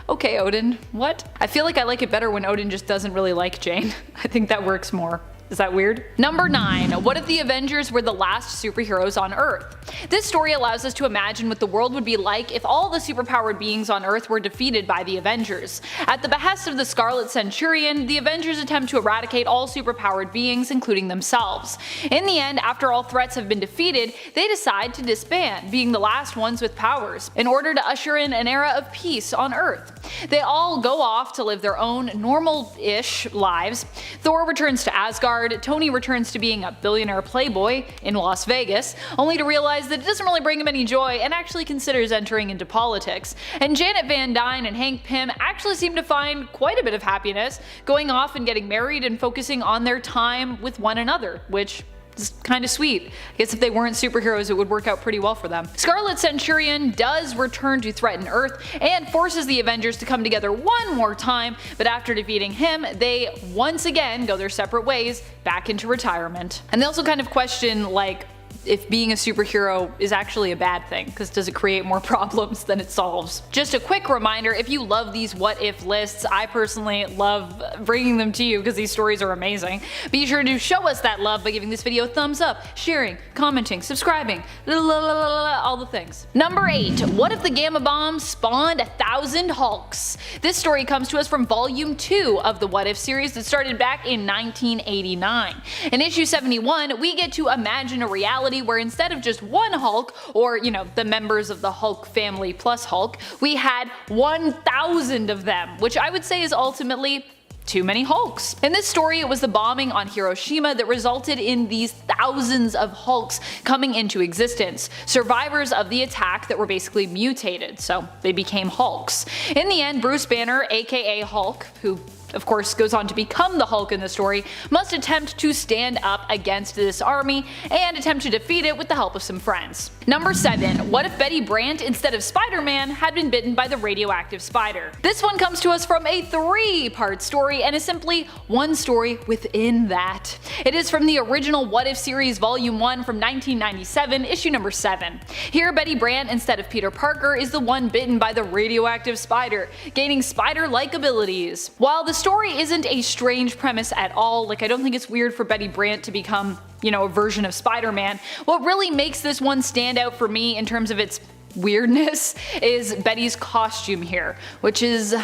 Okay, Odin, what? I feel like I like it better when Odin just doesn't really like Jane. I think that works more. Is that weird? Number 9. What if the Avengers were the last superheroes on Earth? This story allows us to imagine what the world would be like if all the superpowered beings on Earth were defeated by the Avengers. At the behest of the Scarlet Centurion, the Avengers attempt to eradicate all superpowered beings, including themselves. In the end, after all threats have been defeated, they decide to disband, being the last ones with powers, in order to usher in an era of peace on Earth. They all go off to live their own normal-ish lives. Thor returns to Asgard, Tony returns to being a billionaire playboy in Las Vegas, only to realize that it doesn't really bring him any joy and actually considers entering into politics. And Janet Van Dyne and Hank Pym actually seem to find quite a bit of happiness, going off and getting married and focusing on their time with one another, which is kind of sweet. I guess if they weren't superheroes it would work out pretty well for them. Scarlet Centurion does return to threaten Earth and forces the Avengers to come together one more time, but after defeating him, they once again go their separate ways back into retirement. And they also kind of question, like, if being a superhero is actually a bad thing, because does it create more problems than it solves? Just a quick reminder, if you love these what if lists, I personally love bringing them to you because these stories are amazing. Be sure to show us that love by giving this video a thumbs up, sharing, commenting, subscribing, all the things. Number 8. What if the Gamma Bomb spawned 1,000 Hulks? This story comes to us from volume 2 of the What If series that started back in 1989. In issue 71, we get to imagine a reality where instead of just one Hulk, or the members of the Hulk family plus Hulk, we had 1,000 of them, which I would say is ultimately too many Hulks. In this story, it was the bombing on Hiroshima that resulted in these thousands of Hulks coming into existence, survivors of the attack that were basically mutated, so they became Hulks. In the end, Bruce Banner, aka Hulk, who of course goes on to become the Hulk in the story, must attempt to stand up against this army and attempt to defeat it with the help of some friends. Number 7. What if Betty Brant, instead of Spider-Man, had been bitten by the radioactive spider? This one comes to us from a 3-part story and is simply one story within that. It is from the original What If series volume 1 from 1997, issue number 7. Here, Betty Brant, instead of Peter Parker, is the one bitten by the radioactive spider, gaining spider-like abilities. While the story isn't a strange premise at all, like I don't think it's weird for Betty Brant to become, a version of Spider-Man, what really makes this one stand out for me in terms of its weirdness is Betty's costume here, which is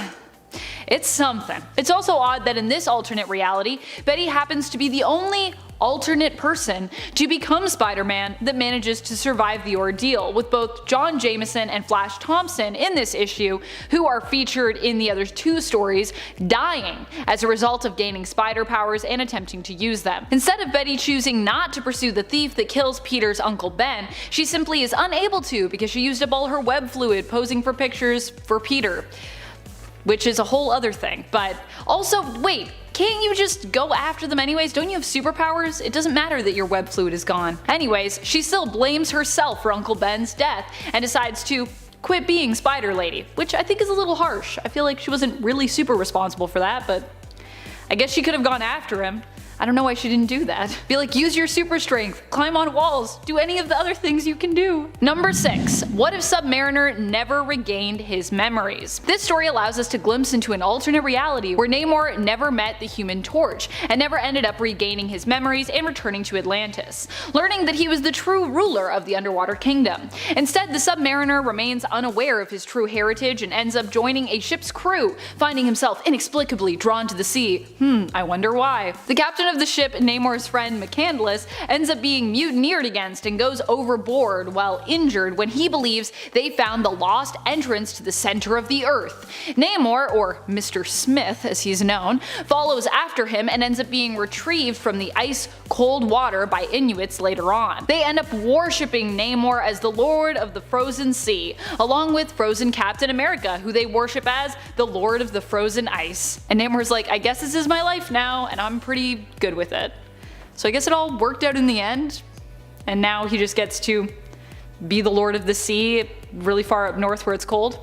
it's something. It's also odd that in this alternate reality, Betty happens to be the only alternate person to become Spider-Man that manages to survive the ordeal, with both John Jameson and Flash Thompson in this issue, who are featured in the other 2 stories, dying as a result of gaining spider powers and attempting to use them. Instead of Betty choosing not to pursue the thief that kills Peter's Uncle Ben, she simply is unable to because she used up all her web fluid posing for pictures for Peter. Which is a whole other thing, but also, wait, can't you just go after them anyways? Don't you have superpowers? It doesn't matter that your web fluid is gone. Anyways, she still blames herself for Uncle Ben's death and decides to quit being Spider Lady, which I think is a little harsh. I feel like she wasn't really super responsible for that, but I guess she could have gone after him. I don't know why she didn't do that. Be like, use your super strength, climb on walls, do any of the other things you can do. Number 6. What if Submariner never regained his memories? This story allows us to glimpse into an alternate reality where Namor never met the Human Torch and never ended up regaining his memories and returning to Atlantis, learning that he was the true ruler of the underwater kingdom. Instead, the Submariner remains unaware of his true heritage and ends up joining a ship's crew, finding himself inexplicably drawn to the sea. I wonder why. The captain of the ship, Namor's friend McCandless, ends up being mutineered against and goes overboard while injured when he believes they found the lost entrance to the center of the earth. Namor, or Mr. Smith as he's known, follows after him and ends up being retrieved from the ice-cold water by Inuits later on. They end up worshipping Namor as the Lord of the Frozen Sea, along with frozen Captain America, who they worship as the Lord of the Frozen Ice. And Namor's like, I guess this is my life now, and I'm pretty good with it. So I guess it all worked out in the end, and now he just gets to be the Lord of the Sea really far up north where it's cold.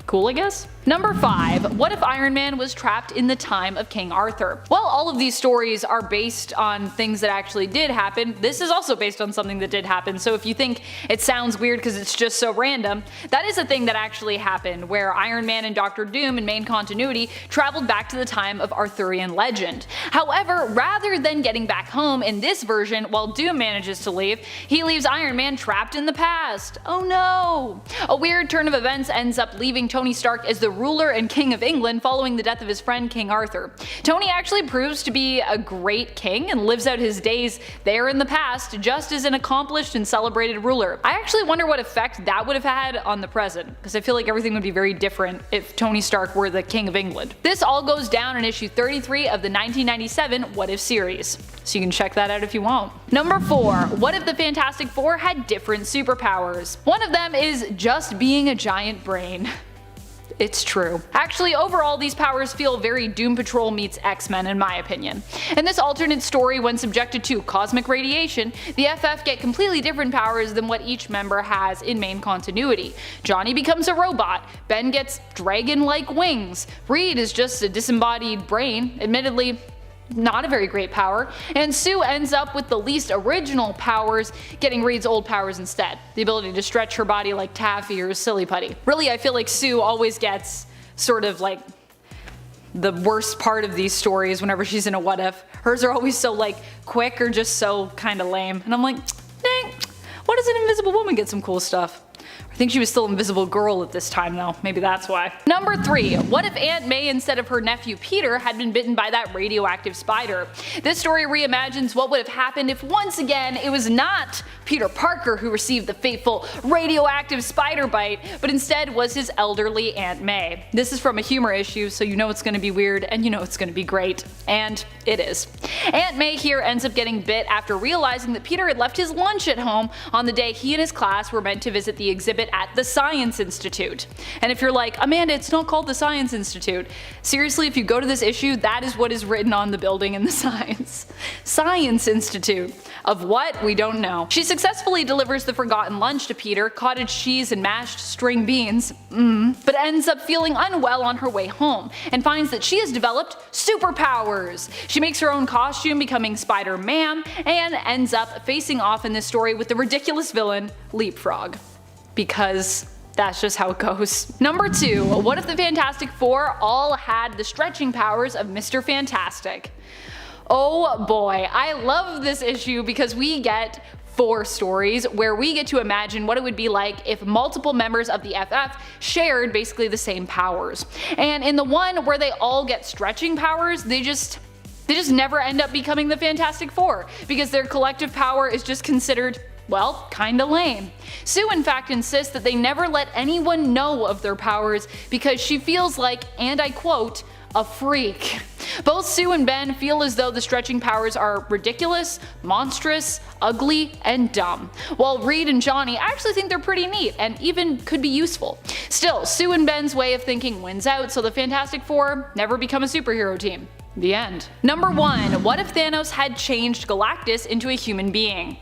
Cool, I guess? Number 5. What if Iron Man was trapped in the time of King Arthur? Well, all of these stories are based on things that actually did happen. This is also based on something that did happen, so if you think it sounds weird because it's just so random, that is a thing that actually happened, where Iron Man and Dr. Doom in main continuity traveled back to the time of Arthurian legend. However, rather than getting back home in this version while Doom manages to leave, he leaves Iron Man trapped in the past. Oh no! A weird turn of events ends up leaving Tony Stark as the ruler and king of England following the death of his friend King Arthur. Tony actually proves to be a great king and lives out his days there in the past just as an accomplished and celebrated ruler. I actually wonder what effect that would have had on the present, because I feel like everything would be very different if Tony Stark were the king of England. This all goes down in issue 33 of the 1997 What If series, so you can check that out if you want. Number 4. What if the Fantastic Four had different superpowers? One of them is just being a giant brain. It's true. Actually, overall, these powers feel very Doom Patrol meets X-Men in my opinion. In this alternate story, when subjected to cosmic radiation, the FF get completely different powers than what each member has in main continuity. Johnny becomes a robot, Ben gets dragon-like wings, Reed is just a disembodied brain, admittedly not a very great power, and Sue ends up with the least original powers, getting Reed's old powers instead, the ability to stretch her body like Taffy or Silly Putty. Really, I feel like Sue always gets sort of like the worst part of these stories whenever she's in a What If. Hers are always so like quick or just so kinda lame, and I'm like, dang, why doesn't Invisible Woman get some cool stuff? I think she was still Invisible Girl at this time though, maybe that's why. Number 3. What if Aunt May instead of her nephew Peter had been bitten by that radioactive spider? This story reimagines what would have happened if once again it was not Peter Parker who received the fateful radioactive spider bite, but instead was his elderly Aunt May. This is from a humor issue, so you know it's gonna be weird and you know it's gonna be great. And it is. Aunt May here ends up getting bit after realizing that Peter had left his lunch at home on the day he and his class were meant to visit the exhibit at the Science Institute. And if you're like, Amanda, it's not called the Science Institute. Seriously, if you go to this issue, that is what is written on the building in the Science Institute. Of what? We don't know. She successfully delivers the forgotten lunch to Peter, cottage cheese and mashed string beans, but ends up feeling unwell on her way home, and finds that she has developed superpowers. She makes her own costume, becoming Spider-Man, and ends up facing off in this story with the ridiculous villain, Leapfrog. Because that's just how it goes. Number 2. What if the Fantastic Four all had the stretching powers of Mr. Fantastic? Oh boy, I love this issue because we get 4 stories where we get to imagine what it would be like if multiple members of the FF shared basically the same powers. And in the one where they all get stretching powers, they just never end up becoming the Fantastic Four because their collective power is just considered, well, kinda lame. Sue in fact insists that they never let anyone know of their powers because she feels like, and I quote, a freak. Both Sue and Ben feel as though the stretching powers are ridiculous, monstrous, ugly, and dumb, while Reed and Johnny actually think they're pretty neat and even could be useful. Still, Sue and Ben's way of thinking wins out, so the Fantastic Four never become a superhero team. The end. Number 1. What if Thanos had changed Galactus into a human being?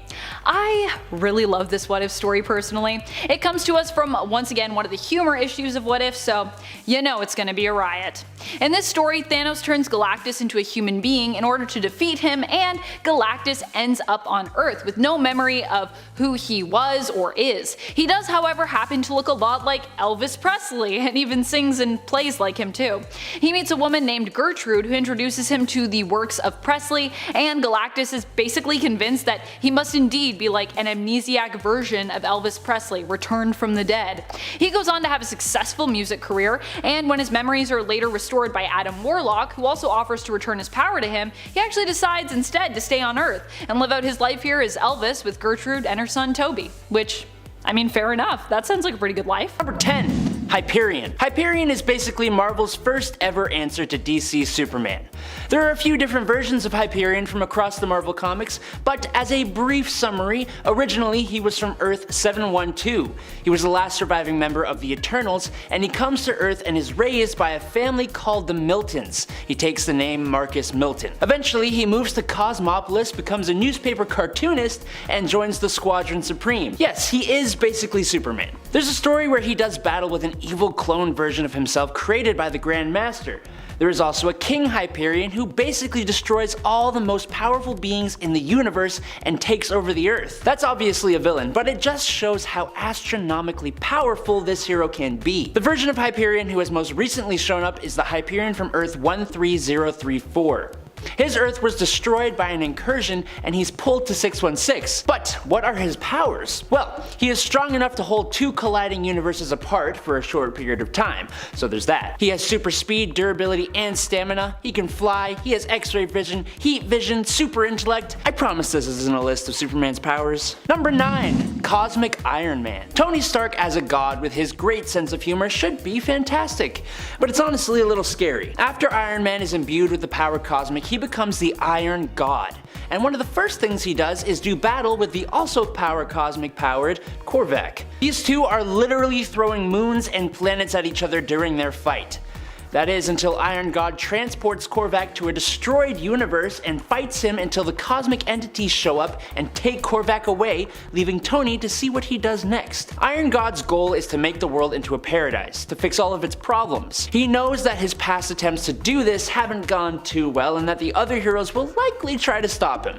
I really love this What If story personally. It comes to us from, once again, one of the humor issues of What If, so you know it's gonna be a riot. In this story, Thanos turns Galactus into a human being in order to defeat him, and Galactus ends up on Earth with no memory of who he was or is. He does, however, happen to look a lot like Elvis Presley, and even sings and plays like him too. He meets a woman named Gertrude who introduces him to the works of Presley, and Galactus is basically convinced that he must indeed be like an amnesiac version of Elvis Presley, returned from the dead. He goes on to have a successful music career, and when his memories are later restored by Adam Warlock, who also offers to return his power to him, he actually decides instead to stay on Earth and live out his life here as Elvis with Gertrude and her son Toby. Which, I mean, fair enough, that sounds like a pretty good life. Number 10. Hyperion. Hyperion is basically Marvel's first ever answer to DC's Superman. There are a few different versions of Hyperion from across the Marvel comics, but as a brief summary, originally he was from Earth 712. He was the last surviving member of the Eternals, and he comes to Earth and is raised by a family called the Miltons. He takes the name Marcus Milton. Eventually he moves to Cosmopolis, becomes a newspaper cartoonist, and joins the Squadron Supreme. Yes, he is basically Superman. There's a story where he does battle with an evil clone version of himself created by the Grand Master. There is also a King Hyperion who basically destroys all the most powerful beings in the universe and takes over the Earth. That's obviously a villain, but it just shows how astronomically powerful this hero can be. The version of Hyperion who has most recently shown up is the Hyperion from Earth 13034. His Earth was destroyed by an incursion and he's pulled to 616. But what are his powers? Well, he is strong enough to hold two colliding universes apart for a short period of time, so there's that. He has super speed, durability, and stamina. He can fly, he has X-ray vision, heat vision, super intellect. I promise this isn't a list of Superman's powers. Number 9. Cosmic Iron Man. Tony Stark as a god with his great sense of humor should be fantastic, but it's honestly a little scary. After Iron Man is imbued with the power cosmic, he becomes the Iron God, and one of the first things he does is do battle with the also power cosmic powered Korvac. These two are literally throwing moons and planets at each other during their fight. That is, until Iron God transports Korvac to a destroyed universe and fights him until the cosmic entities show up and take Korvac away, leaving Tony to see what he does next. Iron God's goal is to make the world into a paradise, to fix all of its problems. He knows that his past attempts to do this haven't gone too well and that the other heroes will likely try to stop him.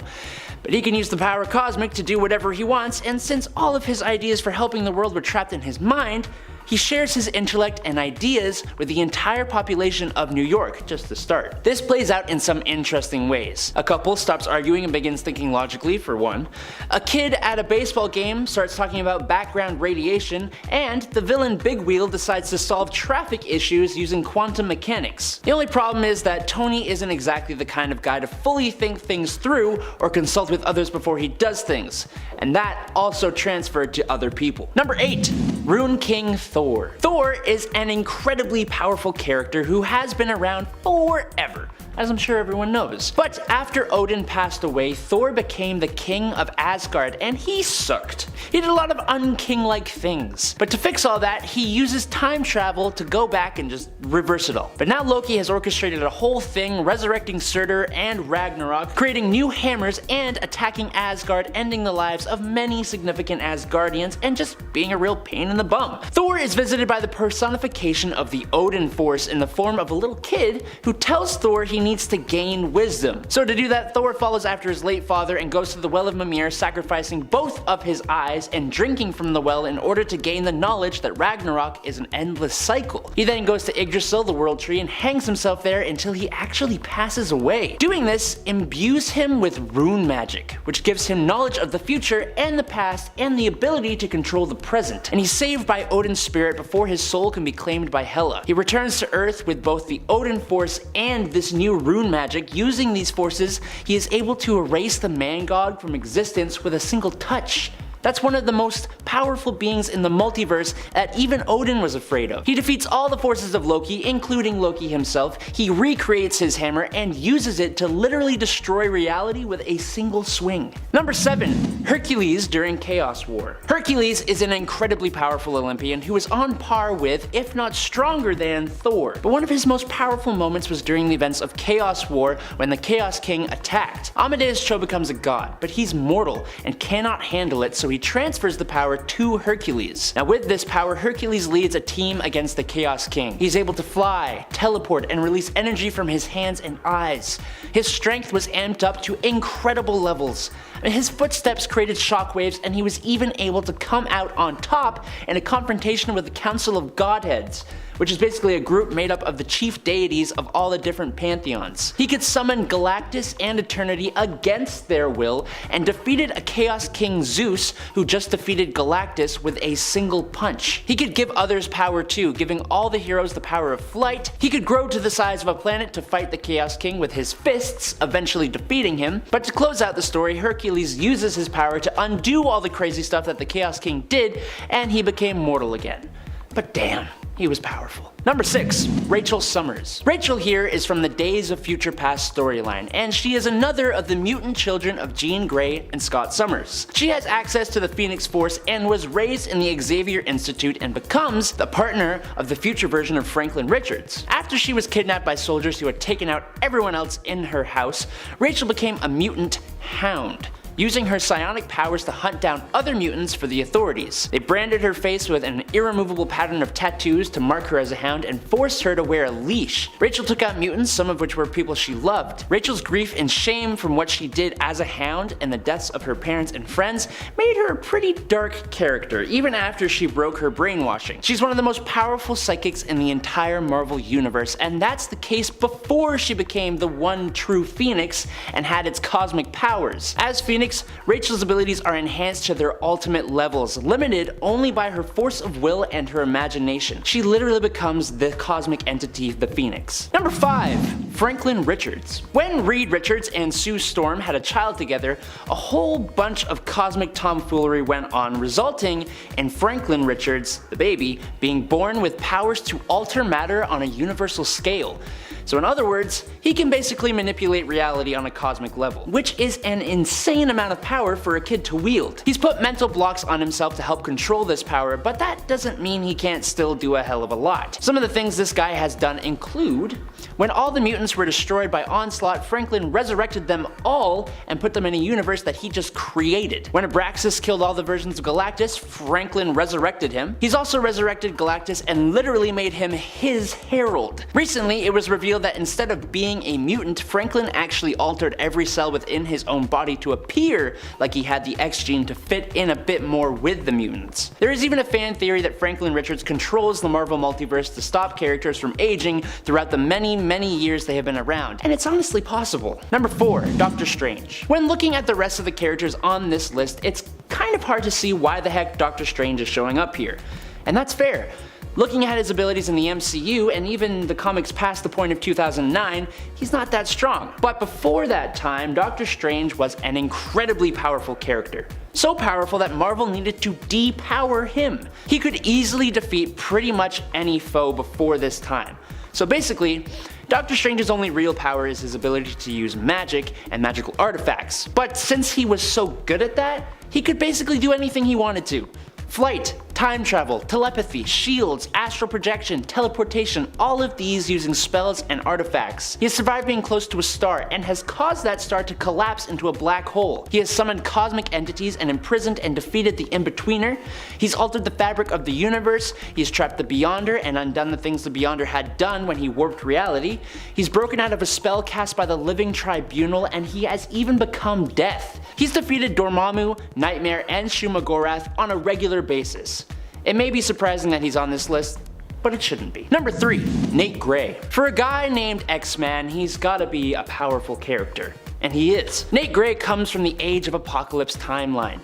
But he can use the power cosmic to do whatever he wants, and since all of his ideas for helping the world were trapped in his mind, he shares his intellect and ideas with the entire population of New York, just to start. This plays out in some interesting ways. A couple stops arguing and begins thinking logically, for one. A kid at a baseball game starts talking about background radiation, and the villain Big Wheel decides to solve traffic issues using quantum mechanics. The only problem is that Tony isn't exactly the kind of guy to fully think things through or consult with others before he does things, and that also transferred to other people. Number 8. Rune King Thor. Thor is an incredibly powerful character who has been around forever, as I'm sure everyone knows. But after Odin passed away, Thor became the king of Asgard, and he sucked. He did a lot of un-king-like things. But to fix all that, he uses time travel to go back and just reverse it all. But now Loki has orchestrated a whole thing, resurrecting Surtur and Ragnarok, creating new hammers and attacking Asgard, ending the lives of many significant Asgardians and just being a real pain in the bum. Thor is visited by the personification of the Odin Force in the form of a little kid who tells Thor he needs to gain wisdom. So to do that, Thor follows after his late father and goes to the Well of Mimir, sacrificing both of his eyes and drinking from the well in order to gain the knowledge that Ragnarok is an endless cycle. He then goes to Yggdrasil, the World Tree, and hangs himself there until he actually passes away. Doing this imbues him with rune magic, which gives him knowledge of the future and the past and the ability to control the present. And he's saved by Odin's spirit before his soul can be claimed by Hela. He returns to Earth with both the Odin Force and this new rune magic. Using these forces, he is able to erase the man god from existence with a single touch. That's one of the most powerful beings in the multiverse that even Odin was afraid of. He defeats all the forces of Loki, including Loki himself. He recreates his hammer and uses it to literally destroy reality with a single swing. Number 7. Hercules during Chaos War. Hercules is an incredibly powerful Olympian who is on par with, if not stronger than, Thor. But one of his most powerful moments was during the events of Chaos War when the Chaos King attacked. Amadeus Cho becomes a god, but he's mortal and cannot handle it, so he transfers the power to Hercules. Now with this power, Hercules leads a team against the Chaos King. He's able to fly, teleport, and release energy from his hands and eyes. His strength was amped up to incredible levels. His footsteps created shockwaves, and he was even able to come out on top in a confrontation with the Council of Godheads, which is basically a group made up of the chief deities of all the different pantheons. He could summon Galactus and Eternity against their will and defeated a Chaos King Zeus who just defeated Galactus with a single punch. He could give others power too, giving all the heroes the power of flight. He could grow to the size of a planet to fight the Chaos King with his fists, eventually defeating him. But to close out the story, Hercules uses his power to undo all the crazy stuff that the Chaos King did, and he became mortal again. But damn, he was powerful. Number 6. Rachel Summers. Rachel here is from the Days of Future Past storyline, and she is another of the mutant children of Jean Grey and Scott Summers. She has access to the Phoenix Force and was raised in the Xavier Institute and becomes the partner of the future version of Franklin Richards. After she was kidnapped by soldiers who had taken out everyone else in her house, Rachel became a mutant hound, using her psionic powers to hunt down other mutants for the authorities. They branded her face with an irremovable pattern of tattoos to mark her as a hound and forced her to wear a leash. Rachel took out mutants, some of which were people she loved. Rachel's grief and shame from what she did as a hound and the deaths of her parents and friends made her a pretty dark character, even after she broke her brainwashing. She's one of the most powerful psychics in the entire Marvel universe, and that's the case before she became the one true Phoenix and had its cosmic powers. As Phoenix, Rachel's abilities are enhanced to their ultimate levels, limited only by her force of will and her imagination. She literally becomes the cosmic entity, the Phoenix. Number 5. Franklin Richards. When Reed Richards and Sue Storm had a child together, a whole bunch of cosmic tomfoolery went on, resulting in Franklin Richards, the baby, being born with powers to alter matter on a universal scale. So in other words, he can basically manipulate reality on a cosmic level, which is an insane amount of power for a kid to wield. He's put mental blocks on himself to help control this power, but that doesn't mean he can't still do a hell of a lot. Some of the things this guy has done include, when all the mutants were destroyed by Onslaught, Franklin resurrected them all and put them in a universe that he just created. When Abraxas killed all the versions of Galactus, Franklin resurrected him. He's also resurrected Galactus and literally made him his herald. Recently, it was revealed that instead of being a mutant, Franklin actually altered every cell within his own body to appear like he had the X gene to fit in a bit more with the mutants. There is even a fan theory that Franklin Richards controls the Marvel Multiverse to stop characters from aging throughout the many years they have been around, and it's honestly possible. Number 4. Doctor Strange. When looking at the rest of the characters on this list, it's kind of hard to see why the heck Doctor Strange is showing up here. And that's fair. Looking at his abilities in the MCU and even the comics past the point of 2009, he's not that strong. But before that time, Doctor Strange was an incredibly powerful character. So powerful that Marvel needed to depower him. He could easily defeat pretty much any foe before this time. So basically, Doctor Strange's only real power is his ability to use magic and magical artifacts. But since he was so good at that, he could basically do anything he wanted to. Flight, time travel, telepathy, shields, astral projection, teleportation, all of these using spells and artifacts. He has survived being close to a star and has caused that star to collapse into a black hole. He has summoned cosmic entities and imprisoned and defeated the In-Betweener. He's altered the fabric of the universe. He's trapped the Beyonder and undone the things the Beyonder had done when he warped reality. He's broken out of a spell cast by the Living Tribunal, and he has even become Death. He's defeated Dormammu, Nightmare, and Shumagorath on a regular basis. It may be surprising that he's on this list, but it shouldn't be. Number 3. Nate Gray. For a guy named X-Man, he's gotta be a powerful character. And he is. Nate Gray comes from the Age of Apocalypse timeline.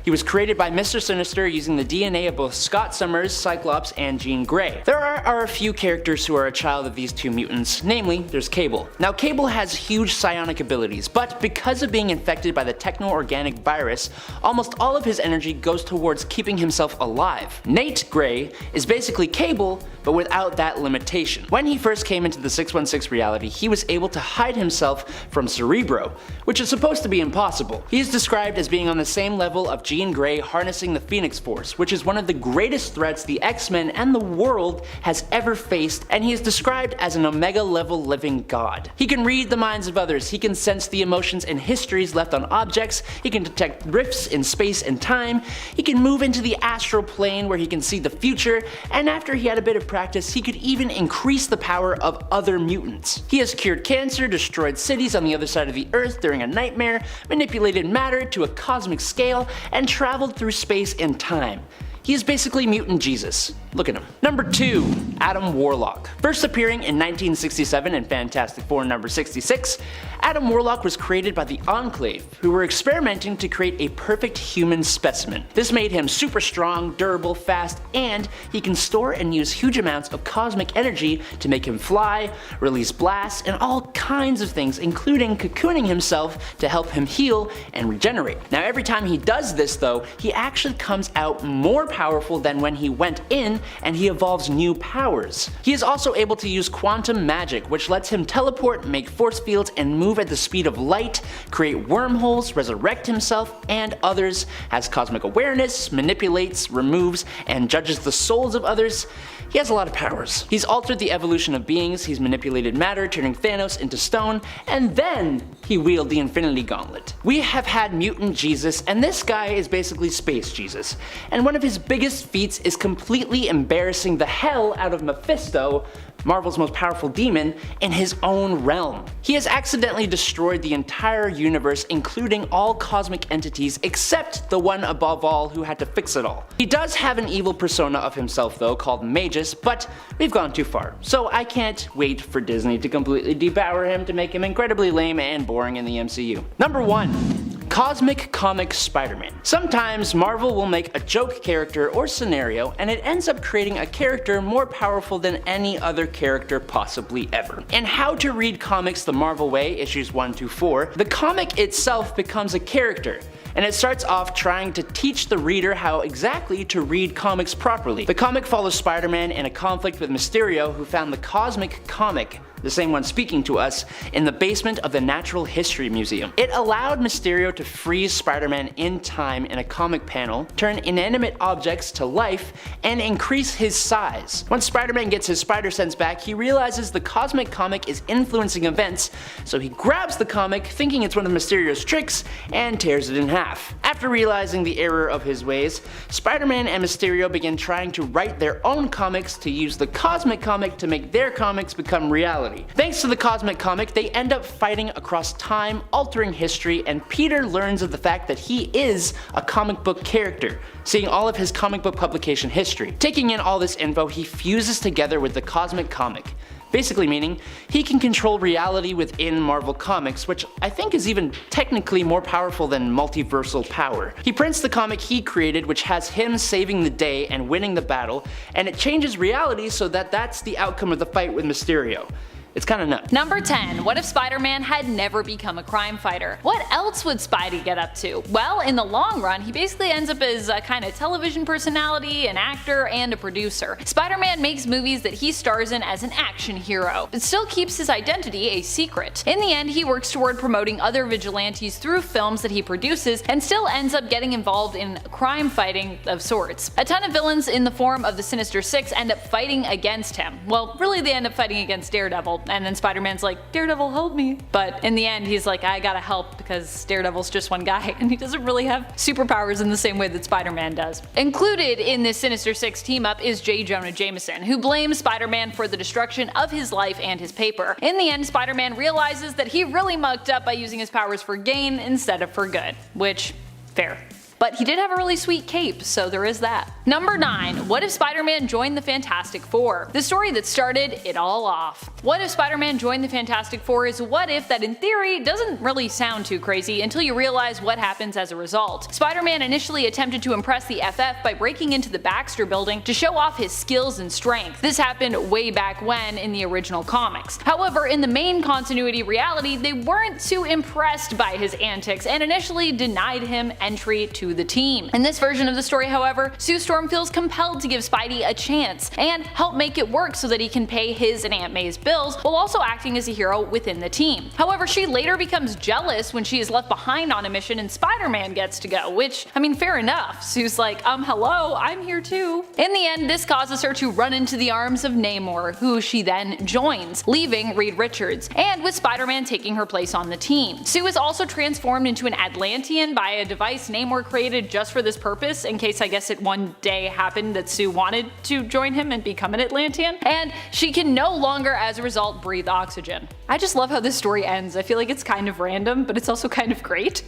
He was created by Mr. Sinister using the DNA of both Scott Summers, Cyclops, and Jean Grey. There are a few characters who are a child of these two mutants, namely, there's Cable. Now Cable has huge psionic abilities, but because of being infected by the techno-organic virus, almost all of his energy goes towards keeping himself alive. Nate Grey is basically Cable, but without that limitation. When he first came into the 616 reality, he was able to hide himself from Cerebro, which is supposed to be impossible. He is described as being on the same level of Jean Grey harnessing the Phoenix Force, which is one of the greatest threats the X-Men and the world has ever faced, and he is described as an Omega level living god. He can read the minds of others, he can sense the emotions and histories left on objects, he can detect rifts in space and time, he can move into the astral plane where he can see the future, and after he had a bit of practice, he could even increase the power of other mutants. He has cured cancer, destroyed cities on the other side of the Earth during a nightmare, manipulated matter to a cosmic scale, and traveled through space and time. He is basically Mutant Jesus. Look at him. Number 2. Adam Warlock. First appearing in 1967 in Fantastic Four number 66, Adam Warlock was created by the Enclave, who were experimenting to create a perfect human specimen. This made him super strong, durable, fast, and he can store and use huge amounts of cosmic energy to make him fly, release blasts, and all kinds of things, including cocooning himself to help him heal and regenerate. Now every time he does this though, he actually comes out more powerful than when he went in, and he evolves new powers. He is also able to use quantum magic, which lets him teleport, make force fields, and move at the speed of light, create wormholes, resurrect himself and others, has cosmic awareness, manipulates, removes, and judges the souls of others. He has a lot of powers. He's altered the evolution of beings, he's manipulated matter, turning Thanos into stone, and then he wielded the Infinity Gauntlet. We have had Mutant Jesus, and this guy is basically Space Jesus. And one of his biggest feats is completely embarrassing the hell out of Mephisto, Marvel's most powerful demon, in his own realm. He has accidentally destroyed the entire universe, including all cosmic entities except the one above all who had to fix it all. He does have an evil persona of himself though, called Magus, but we've gone too far, so I can't wait for Disney to completely depower him to make him incredibly lame and boring in the MCU. Number 1. Cosmic Comic Spider-Man. Sometimes Marvel will make a joke character or scenario and it ends up creating a character more powerful than any other character possibly ever. In How to Read Comics the Marvel Way, issues 1-4, the comic itself becomes a character, and it starts off trying to teach the reader how exactly to read comics properly. The comic follows Spider-Man in a conflict with Mysterio, who found the Cosmic Comic, the same one speaking to us, in the basement of the Natural History Museum. It allowed Mysterio to freeze Spider-Man in time in a comic panel, turn inanimate objects to life, and increase his size. Once Spider-Man gets his spider sense back, he realizes the Cosmic Comic is influencing events, so he grabs the comic, thinking it's one of Mysterio's tricks, and tears it in half. After realizing the error of his ways, Spider-Man and Mysterio begin trying to write their own comics to use the Cosmic Comic to make their comics become reality. Thanks to the Cosmic Comic, they end up fighting across time, altering history, and Peter learns of the fact that he is a comic book character, seeing all of his comic book publication history. Taking in all this info, he fuses together with the Cosmic Comic, basically meaning he can control reality within Marvel Comics, which I think is even technically more powerful than multiversal power. He prints the comic he created, which has him saving the day and winning the battle, and it changes reality so that that's the outcome of the fight with Mysterio. It's kinda nuts. Number 10. What if Spider-Man had never become a crime fighter? What else would Spidey get up to? Well, in the long run, he basically ends up as a kind of television personality, an actor, and a producer. Spider-Man makes movies that he stars in as an action hero, but still keeps his identity a secret. In the end, he works toward promoting other vigilantes through films that he produces, and still ends up getting involved in crime fighting of sorts. A ton of villains in the form of the Sinister Six end up fighting against him. Well, really they end up fighting against Daredevil, and then Spider-Man's like, Daredevil, help me. But in the end, he's like, I gotta help because Daredevil's just one guy, and he doesn't really have superpowers in the same way that Spider-Man does. Included in this Sinister Six team-up is J. Jonah Jameson, who blames Spider-Man for the destruction of his life and his paper. In the end, Spider-Man realizes that he really mucked up by using his powers for gain instead of for good, which, fair. But he did have a really sweet cape, so there is that. Number 9. What if Spider-Man joined the Fantastic Four? The story that started it all off. What if Spider-Man joined the Fantastic Four is a what if that in theory doesn't really sound too crazy until you realize what happens as a result. Spider-Man initially attempted to impress the FF by breaking into the Baxter building to show off his skills and strength. This happened way back when in the original comics. However, in the main continuity reality, they weren't too impressed by his antics and initially denied him entry to the team. In this version of the story, however, Sue Storm feels compelled to give Spidey a chance and help make it work so that he can pay his and Aunt May's bills while also acting as a hero within the team. However, she later becomes jealous when she is left behind on a mission and Spider-Man gets to go, which, I mean, fair enough. Sue's like, hello, I'm here too. In the end, this causes her to run into the arms of Namor, who she then joins, leaving Reed Richards, and with Spider-Man taking her place on the team. Sue is also transformed into an Atlantean by a device Namor created just for this purpose, in case I guess it one day happened that Sue wanted to join him and become an Atlantean, and she can no longer as a result breathe oxygen. I just love how this story ends. I feel like it's kind of random, but it's also kind of great.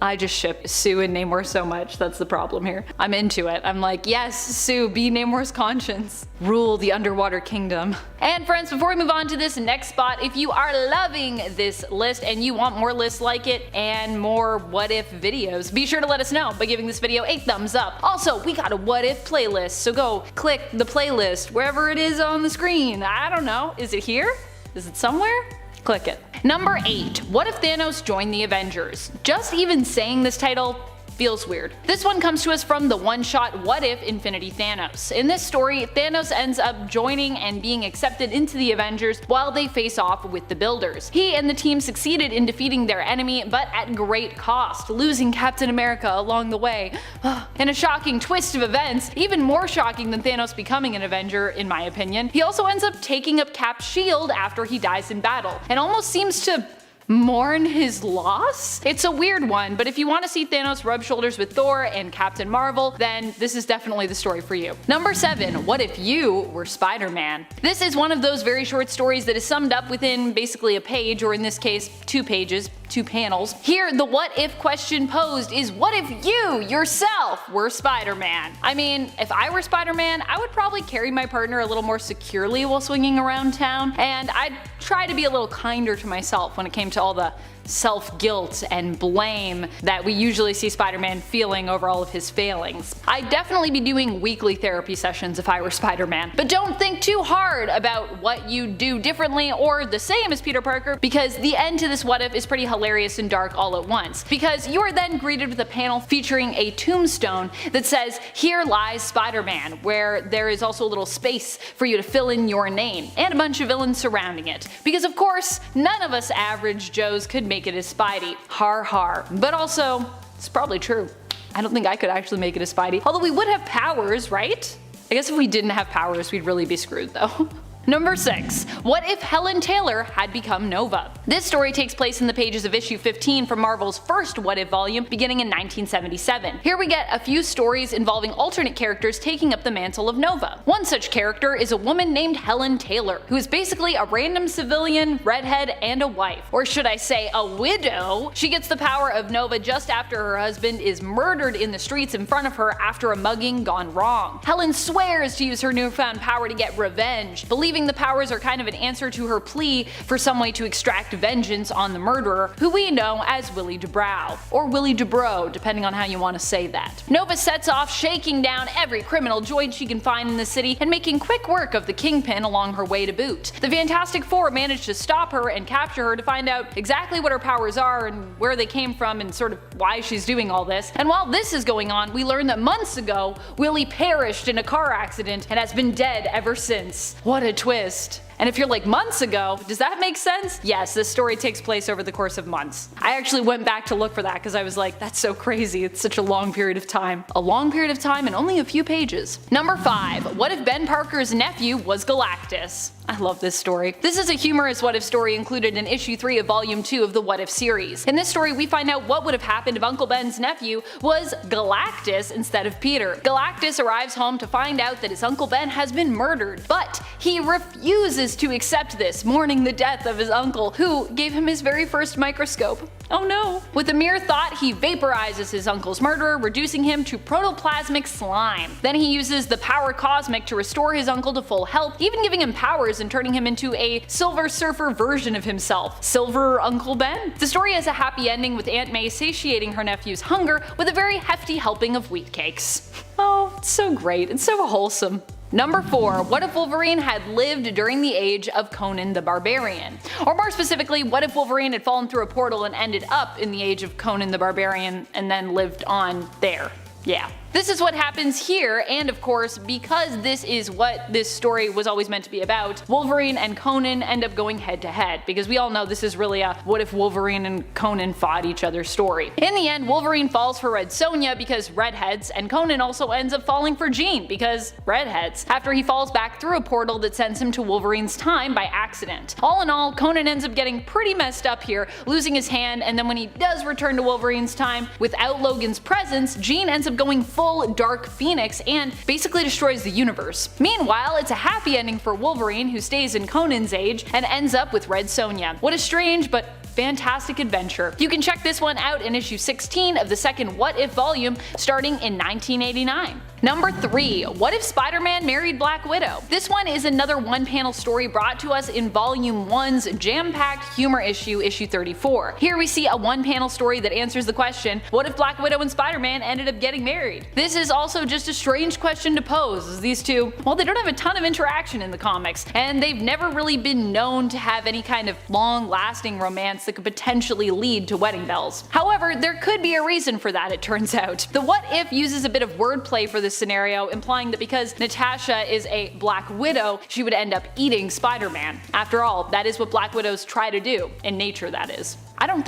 I just ship Sue and Namor so much, that's the problem here. I'm into it. I'm like, yes, Sue, be Namor's conscience. Rule the underwater kingdom. And friends, before we move on to this next spot, if you are loving this list and you want more lists like it and more what if videos, be sure to let us know by giving this video a thumbs up. Also, we got a what if playlist, so go click the playlist wherever it is on the screen. I don't know, is it here? Is it somewhere? Click it. Number 8. What if Thanos joined the Avengers? Just even saying this title feels weird. This one comes to us from the one-shot What If Infinity Thanos. In this story, Thanos ends up joining and being accepted into the Avengers while they face off with the Builders. He and the team succeeded in defeating their enemy, but at great cost, losing Captain America along the way. In a shocking twist of events, even more shocking than Thanos becoming an Avenger in my opinion, he also ends up taking up Cap's shield after he dies in battle, and almost seems to mourn his loss? It's a weird one, but if you want to see Thanos rub shoulders with Thor and Captain Marvel, then this is definitely the story for you. Number 7. What if you were Spider-Man? This is one of those very short stories that is summed up within basically a page, or in this case, 2 pages. 2 panels. Here, the what if question posed is what if you, yourself, were Spider-Man? I mean, if I were Spider-Man, I would probably carry my partner a little more securely while swinging around town, and I'd try to be a little kinder to myself when it came to all the self-guilt and blame that we usually see Spider-Man feeling over all of his failings. I'd definitely be doing weekly therapy sessions if I were Spider-Man. But don't think too hard about what you do differently or the same as Peter Parker, because the end to this what if is pretty hilarious and dark all at once. Because you are then greeted with a panel featuring a tombstone that says, "Here lies Spider-Man," where there is also a little space for you to fill in your name, and a bunch of villains surrounding it. Because of course, none of us average Joes could make it as Spidey. Har har. But also, it's probably true. I don't think I could actually make it as Spidey. Although we would have powers, right? I guess if we didn't have powers, we'd really be screwed though. Number 6. What if Helen Taylor had become Nova? This story takes place in the pages of issue 15 from Marvel's first What If volume, beginning in 1977. Here we get a few stories involving alternate characters taking up the mantle of Nova. One such character is a woman named Helen Taylor, who is basically a random civilian, redhead, and a wife. Or should I say a widow? She gets the power of Nova just after her husband is murdered in the streets in front of her after a mugging gone wrong. Helen swears to use her newfound power to get revenge, believing the powers are kind of an answer to her plea for some way to extract vengeance on the murderer, who we know as Willie DeBrow, or Willie DeBro, depending on how you want to say that. Nova sets off shaking down every criminal joint she can find in the city and making quick work of the Kingpin along her way to boot. The Fantastic Four manage to stop her and capture her to find out exactly what her powers are and where they came from and sort of why she's doing all this. And while this is going on, we learn that months ago, Willie perished in a car accident and has been dead ever since. What a twist. And if you're like, months ago, does that make sense? Yes, this story takes place over the course of months. I actually went back to look for that because I was like, that's so crazy, it's such a long period of time. A long period of time and only a few pages. Number 5. What if Ben Parker's nephew was Galactus? I love this story. This is a humorous what if story included in issue 3 of volume 2 of the What If series. In this story, we find out what would have happened if Uncle Ben's nephew was Galactus instead of Peter. Galactus arrives home to find out that his Uncle Ben has been murdered, but he refuses refuses to accept this, mourning the death of his uncle, who gave him his very first microscope. Oh no. With a mere thought, he vaporizes his uncle's murderer, reducing him to protoplasmic slime. Then he uses the power cosmic to restore his uncle to full health, even giving him powers and turning him into a Silver Surfer version of himself. Silver Uncle Ben? The story has a happy ending, with Aunt May satiating her nephew's hunger with a very hefty helping of wheat cakes. Oh, it's so great. It's so wholesome. Number 4. What if Wolverine had lived during the age of Conan the Barbarian? Or more specifically, what if Wolverine had fallen through a portal and ended up in the age of Conan the Barbarian and then lived on there? Yeah. This is what happens here, and of course, because this is what this story was always meant to be about, Wolverine and Conan end up going head to head, because we all know this is really a what if Wolverine and Conan fought each other story. In the end, Wolverine falls for Red Sonja because redheads, and Conan also ends up falling for Jean because redheads, after he falls back through a portal that sends him to Wolverine's time by accident. All in all, Conan ends up getting pretty messed up here, losing his hand, and then when he does return to Wolverine's time, without Logan's presence, Jean ends up going full Dark Phoenix and basically destroys the universe. Meanwhile, it's a happy ending for Wolverine, who stays in Conan's age and ends up with Red Sonja. What a strange but fantastic adventure. You can check this one out in issue 16 of the second What If volume, starting in 1989. Number 3. What if Spider-Man married Black Widow? This one is another one-panel story brought to us in Volume 1's jam-packed humor issue, issue 34. Here we see a one-panel story that answers the question, what if Black Widow and Spider-Man ended up getting married? This is also just a strange question to pose, as these two, well, they don't have a ton of interaction in the comics, and they've never really been known to have any kind of long-lasting romance that could potentially lead to wedding bells. However, there could be a reason for that, it turns out. The what if uses a bit of wordplay for this scenario, implying that because Natasha is a Black Widow, she would end up eating Spider-Man. After all, that is what Black Widows try to do, in nature that is. I don't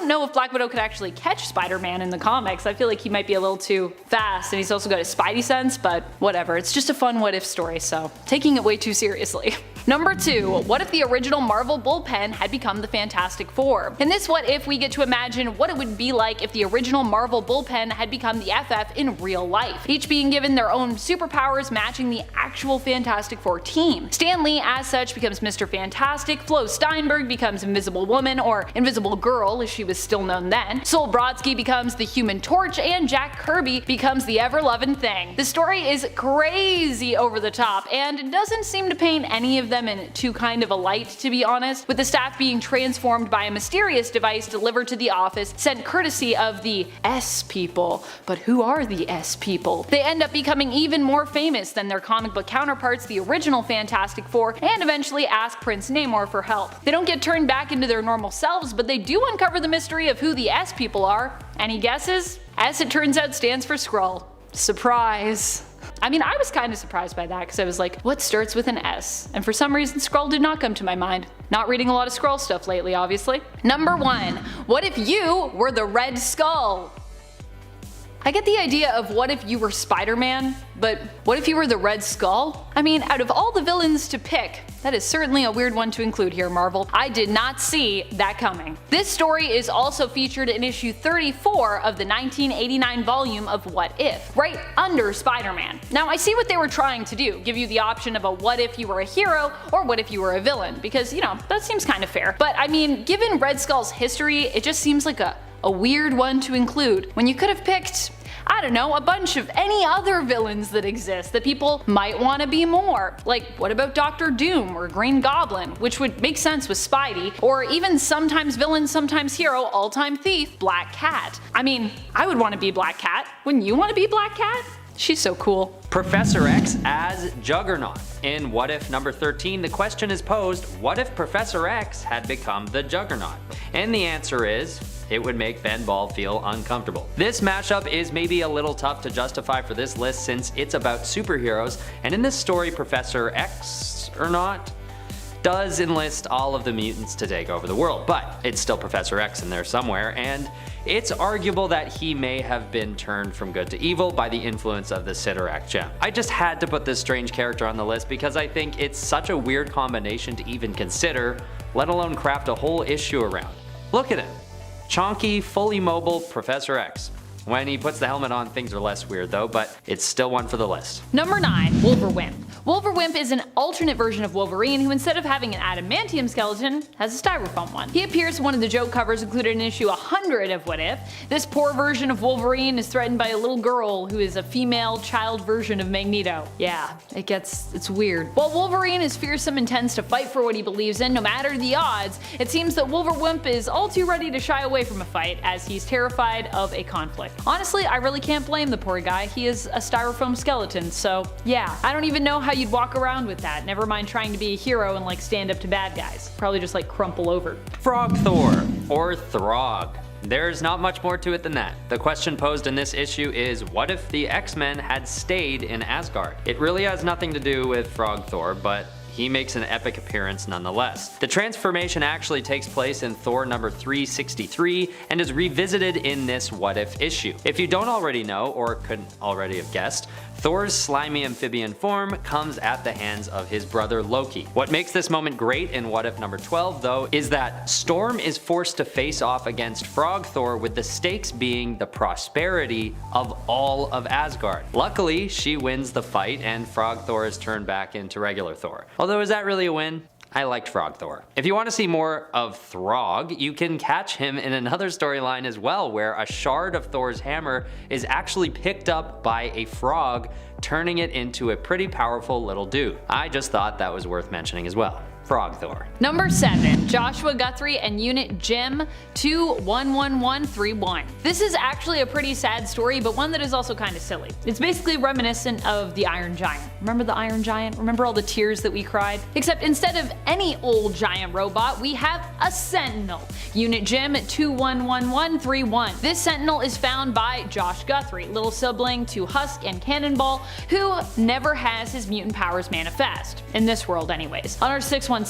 know if Black Widow could actually catch Spider-Man in the comics. I feel like he might be a little too fast, and he's also got a spidey sense, but whatever, it's just a fun what if story, so taking it way too seriously. Number 2. What if the original Marvel bullpen had become the Fantastic Four? In this what if, we get to imagine what it would be like if the original Marvel bullpen had become the FF in real life, each being given their own superpowers matching the actual Fantastic Four team. Stan Lee as such becomes Mr. Fantastic, Flo Steinberg becomes Invisible Woman, or Invisible Girl as she was still known then, Sol Brodsky becomes the Human Torch, and Jack Kirby becomes the ever-loving Thing. The story is crazy over the top, and it doesn't seem to paint any of them in too kind of a light, to be honest, with the staff being transformed by a mysterious device delivered to the office, sent courtesy of the S people. But who are the S people? They end up becoming even more famous than their comic book counterparts, the original Fantastic Four, and eventually ask Prince Namor for help. They don't get turned back into their normal selves, but they do uncover the mystery of who the S people are. Any guesses? S, it turns out, stands for Skrull. Surprise. I mean, I was kind of surprised by that, because I was like, what starts with an S? And for some reason, Skrull did not come to my mind. Not reading a lot of Skrull stuff lately, obviously. Number 1. What if you were the Red Skull? I get the idea of what if you were Spider-Man, but what if you were the Red Skull? I mean, out of all the villains to pick, that is certainly a weird one to include here, Marvel. I did not see that coming. This story is also featured in issue 34 of the 1989 volume of What If, right under Spider-Man. Now, I see what they were trying to do, give you the option of a what if you were a hero or what if you were a villain, because, you know, that seems kind of fair. But I mean, given Red Skull's history, it just seems like a weird one to include, when you could have picked, I don't know, a bunch of any other villains that exist that people might want to be more. Like, what about Doctor Doom or Green Goblin, which would make sense with Spidey, or even sometimes villain, sometimes hero, all-time thief, Black Cat. I mean, I would want to be Black Cat. Wouldn't you want to be Black Cat? She's so cool. Professor X as Juggernaut. In What If number 13, the question is posed, what if Professor X had become the Juggernaut? And the answer is, it would make Ben Ball feel uncomfortable. This mashup is maybe a little tough to justify for this list since it's about superheroes, and in this story Professor X, or not, does enlist all of the mutants to take over the world, but it's still Professor X in there somewhere, and it's arguable that he may have been turned from good to evil by the influence of the Sidorak gem. I just had to put this strange character on the list because I think it's such a weird combination to even consider, let alone craft a whole issue around. Look at him. Chonky, fully mobile Professor X. When he puts the helmet on, things are less weird though, but it's still one for the list. Number 9. Wolverine. Wolverwimp is an alternate version of Wolverine who, instead of having an adamantium skeleton, has a styrofoam one. He appears in one of the joke covers included in issue 100 of What If. This poor version of Wolverine is threatened by a little girl who is a female child version of Magneto. Yeah, it's weird. While Wolverine is fearsome and tends to fight for what he believes in no matter the odds, it seems that Wolverwimp is all too ready to shy away from a fight as he's terrified of a conflict. Honestly, I really can't blame the poor guy. He is a styrofoam skeleton, so yeah. I don't even know how you'd walk around with that, never mind trying to be a hero and like stand up to bad guys. Probably just like crumple over. Frog Thor, or Throg. There's not much more to it than that. The question posed in this issue is, what if the X-Men had stayed in Asgard? It really has nothing to do with Frog Thor, but he makes an epic appearance nonetheless. The transformation actually takes place in Thor number 363 and is revisited in this What If issue. If you don't already know, or couldn't already have guessed, Thor's slimy amphibian form comes at the hands of his brother Loki. What makes this moment great in What If number 12 though is that Storm is forced to face off against Frog Thor, with the stakes being the prosperity of all of Asgard. Luckily, she wins the fight and Frog Thor is turned back into regular Thor. Although, is that really a win? I liked Frog Thor. If you want to see more of Throg, you can catch him in another storyline as well, where a shard of Thor's hammer is actually picked up by a frog, turning it into a pretty powerful little dude. I just thought that was worth mentioning as well. Frog Thor. Number 7. Joshua Guthrie and Unit Jim 211131. This is actually a pretty sad story, but one that is also kind of silly. It's basically reminiscent of the Iron Giant. Remember the Iron Giant? Remember all the tears that we cried? Except instead of any old giant robot, we have a Sentinel. Unit Jim 211131. This Sentinel is found by Josh Guthrie, little sibling to Husk and Cannonball, who never has his mutant powers manifest. In this world anyways. On our 616,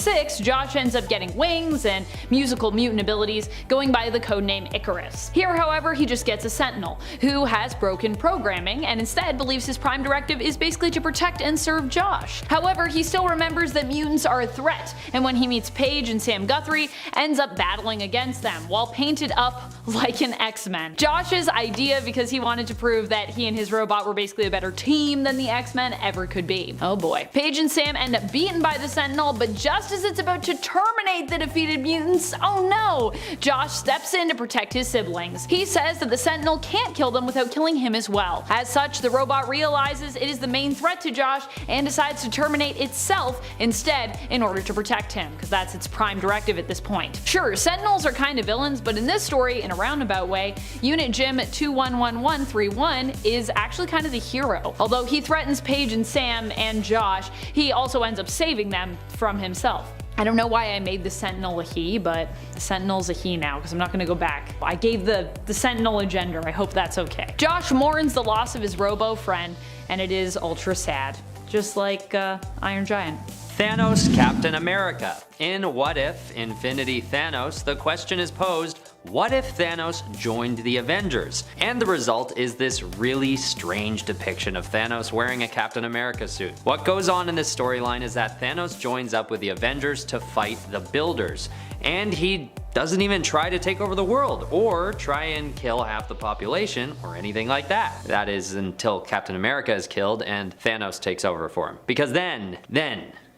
Josh ends up getting wings and musical mutant abilities, going by the codename Icarus. Here, however, he just gets a Sentinel, who has broken programming and instead believes his prime directive is basically to protect and serve Josh. However, he still remembers that mutants are a threat, and when he meets Paige and Sam Guthrie, ends up battling against them, while painted up like an X-Men. Josh's idea, because he wanted to prove that he and his robot were basically a better team than the X-Men ever could be. Oh boy. Paige and Sam end up beaten by the Sentinel, but just as it's about to terminate the defeated mutants, oh no! Josh steps in to protect his siblings. He says that the Sentinel can't kill them without killing him as well. As such, the robot realizes it is the main threat to Josh and decides to terminate itself instead in order to protect him, because that's its prime directive at this point. Sure, Sentinels are kind of villains, but in this story, in a roundabout way, Unit Jim 211131 is actually kind of the hero. Although he threatens Paige and Sam and Josh, he also ends up saving them from himself. I don't know why I made the Sentinel a he, but the Sentinel's a he now, because I'm not going to go back. I gave the Sentinel a gender, I hope that's okay. Josh mourns the loss of his robo friend, and it is ultra sad. Just like Iron Giant. Thanos Captain America. In What If Infinity Thanos, the question is posed, what if Thanos joined the Avengers? And the result is this really strange depiction of Thanos wearing a Captain America suit. What goes on in this storyline is that Thanos joins up with the Avengers to fight the Builders, and he doesn't even try to take over the world, or try and kill half the population, or anything like that. That is until Captain America is killed and Thanos takes over for him. Because then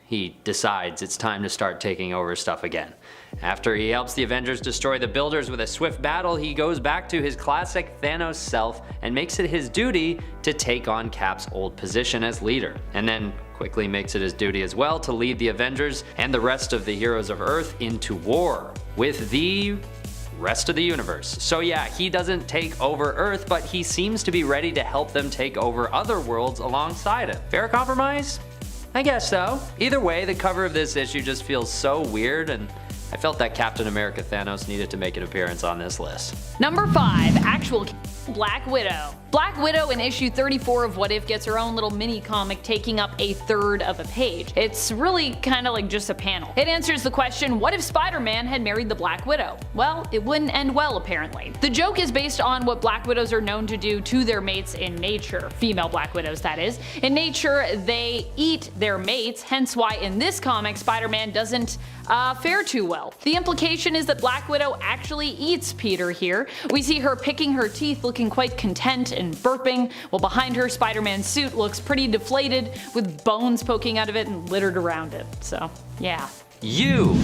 he decides it's time to start taking over stuff again. After he helps the Avengers destroy the Builders with a swift battle, he goes back to his classic Thanos self and makes it his duty to take on Cap's old position as leader, and then quickly makes it his duty as well to lead the Avengers and the rest of the heroes of Earth into war with the rest of the universe. So yeah, he doesn't take over Earth, but he seems to be ready to help them take over other worlds alongside him. Fair compromise? I guess so. Either way, the cover of this issue just feels so weird, and I felt that Captain America Thanos needed to make an appearance on this list. Number 5. Actual Black Widow. Black Widow in issue 34 of What If gets her own little mini comic taking up a third of a page. It's really kind of like just a panel. It answers the question, what if Spider-Man had married the Black Widow? Well, it wouldn't end well apparently. The joke is based on what Black Widows are known to do to their mates in nature. Female Black Widows, that is. In nature, they eat their mates, hence why in this comic Spider-Man doesn't fare too well. well. The implication is that Black Widow actually eats Peter here. We see her picking her teeth, looking quite content and burping, while behind her Spider-Man's suit looks pretty deflated with bones poking out of it and littered around it. So yeah. You.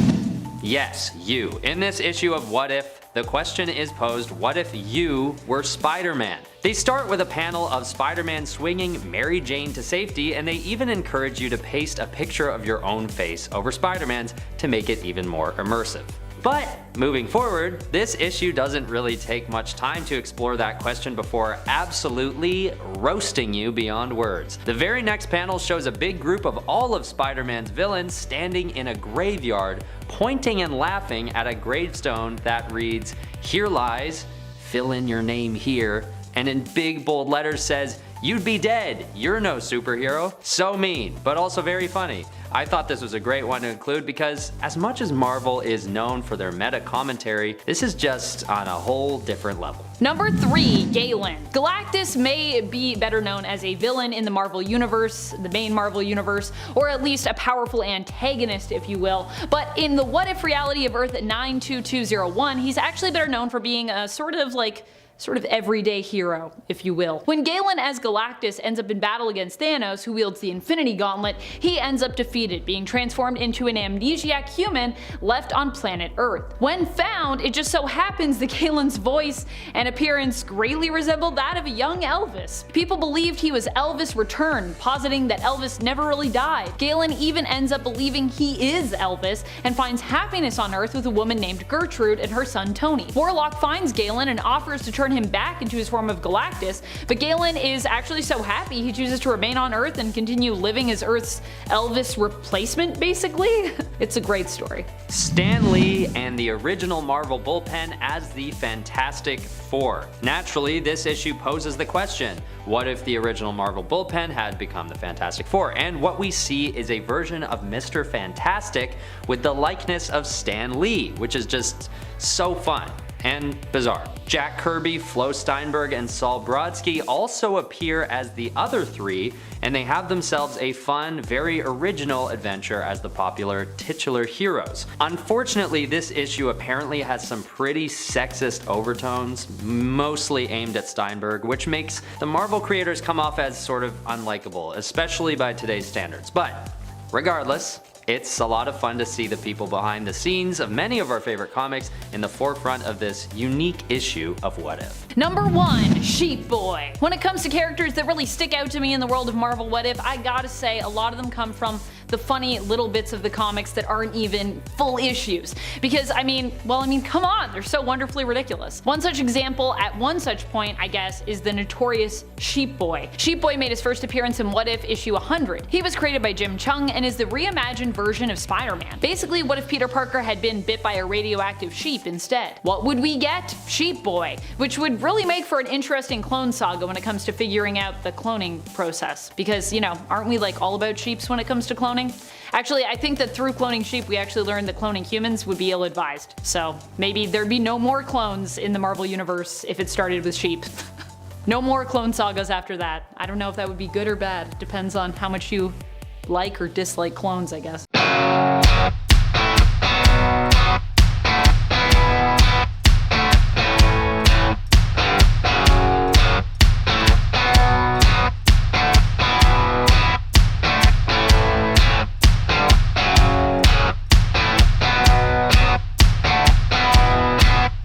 Yes, you. In this issue of What If, the question is posed, what if you were Spider-Man? They start with a panel of Spider-Man swinging Mary Jane to safety, and they even encourage you to paste a picture of your own face over Spider-Man's to make it even more immersive. But moving forward, this issue doesn't really take much time to explore that question before absolutely roasting you beyond words. The very next panel shows a big group of all of Spider-Man's villains standing in a graveyard, pointing and laughing at a gravestone that reads, "Here lies, fill in your name here," and in big bold letters says, "You'd be dead, you're no superhero." So mean, but also very funny. I thought this was a great one to include because as much as Marvel is known for their meta commentary, this is just on a whole different level. Number 3, Galen. Galactus may be better known as a villain in the Marvel Universe, the main Marvel Universe, or at least a powerful antagonist if you will, but in the What If reality of Earth 92201, he's actually better known for being a sort of everyday hero, if you will. When Galen as Galactus ends up in battle against Thanos, who wields the Infinity Gauntlet, he ends up defeated, being transformed into an amnesiac human left on planet Earth. When found, it just so happens that Galen's voice and appearance greatly resembled that of a young Elvis. People believed he was Elvis returned, positing that Elvis never really died. Galen even ends up believing he is Elvis and finds happiness on Earth with a woman named Gertrude and her son Tony. Warlock finds Galen and offers to turn him back into his form of Galactus, but Galen is actually so happy he chooses to remain on Earth and continue living as Earth's Elvis replacement, basically. It's a great story. Stan Lee and the original Marvel bullpen as the Fantastic Four. Naturally, this issue poses the question, what if the original Marvel bullpen had become the Fantastic Four? And what we see is a version of Mr. Fantastic with the likeness of Stan Lee, which is just so fun and bizarre. Jack Kirby, Flo Steinberg, and Saul Brodsky also appear as the other three, and they have themselves a fun, very original adventure as the popular titular heroes. Unfortunately, this issue apparently has some pretty sexist overtones, mostly aimed at Steinberg, which makes the Marvel creators come off as sort of unlikable, especially by today's standards. But regardless, it's a lot of fun to see the people behind the scenes of many of our favorite comics in the forefront of this unique issue of What If. Number 1, Sheep Boy. When it comes to characters that really stick out to me in the world of Marvel What If, I gotta say a lot of them come from the funny little bits of the comics that aren't even full issues. Because come on, they're so wonderfully ridiculous. One such example at one such point, I guess, is the notorious Sheep Boy. Sheep Boy made his first appearance in What If issue 100. He was created by Jim Chung and is the reimagined version of Spider-Man. Basically, what if Peter Parker had been bit by a radioactive sheep instead? What would we get? Sheep Boy, which would really make for an interesting clone saga when it comes to figuring out the cloning process. Because, aren't we all about sheeps when it comes to cloning? Actually, I think that through cloning sheep, we actually learned that cloning humans would be ill-advised. So maybe there'd be no more clones in the Marvel Universe if it started with sheep. No more clone sagas after that. I don't know if that would be good or bad. Depends on how much you like or dislike clones, I guess.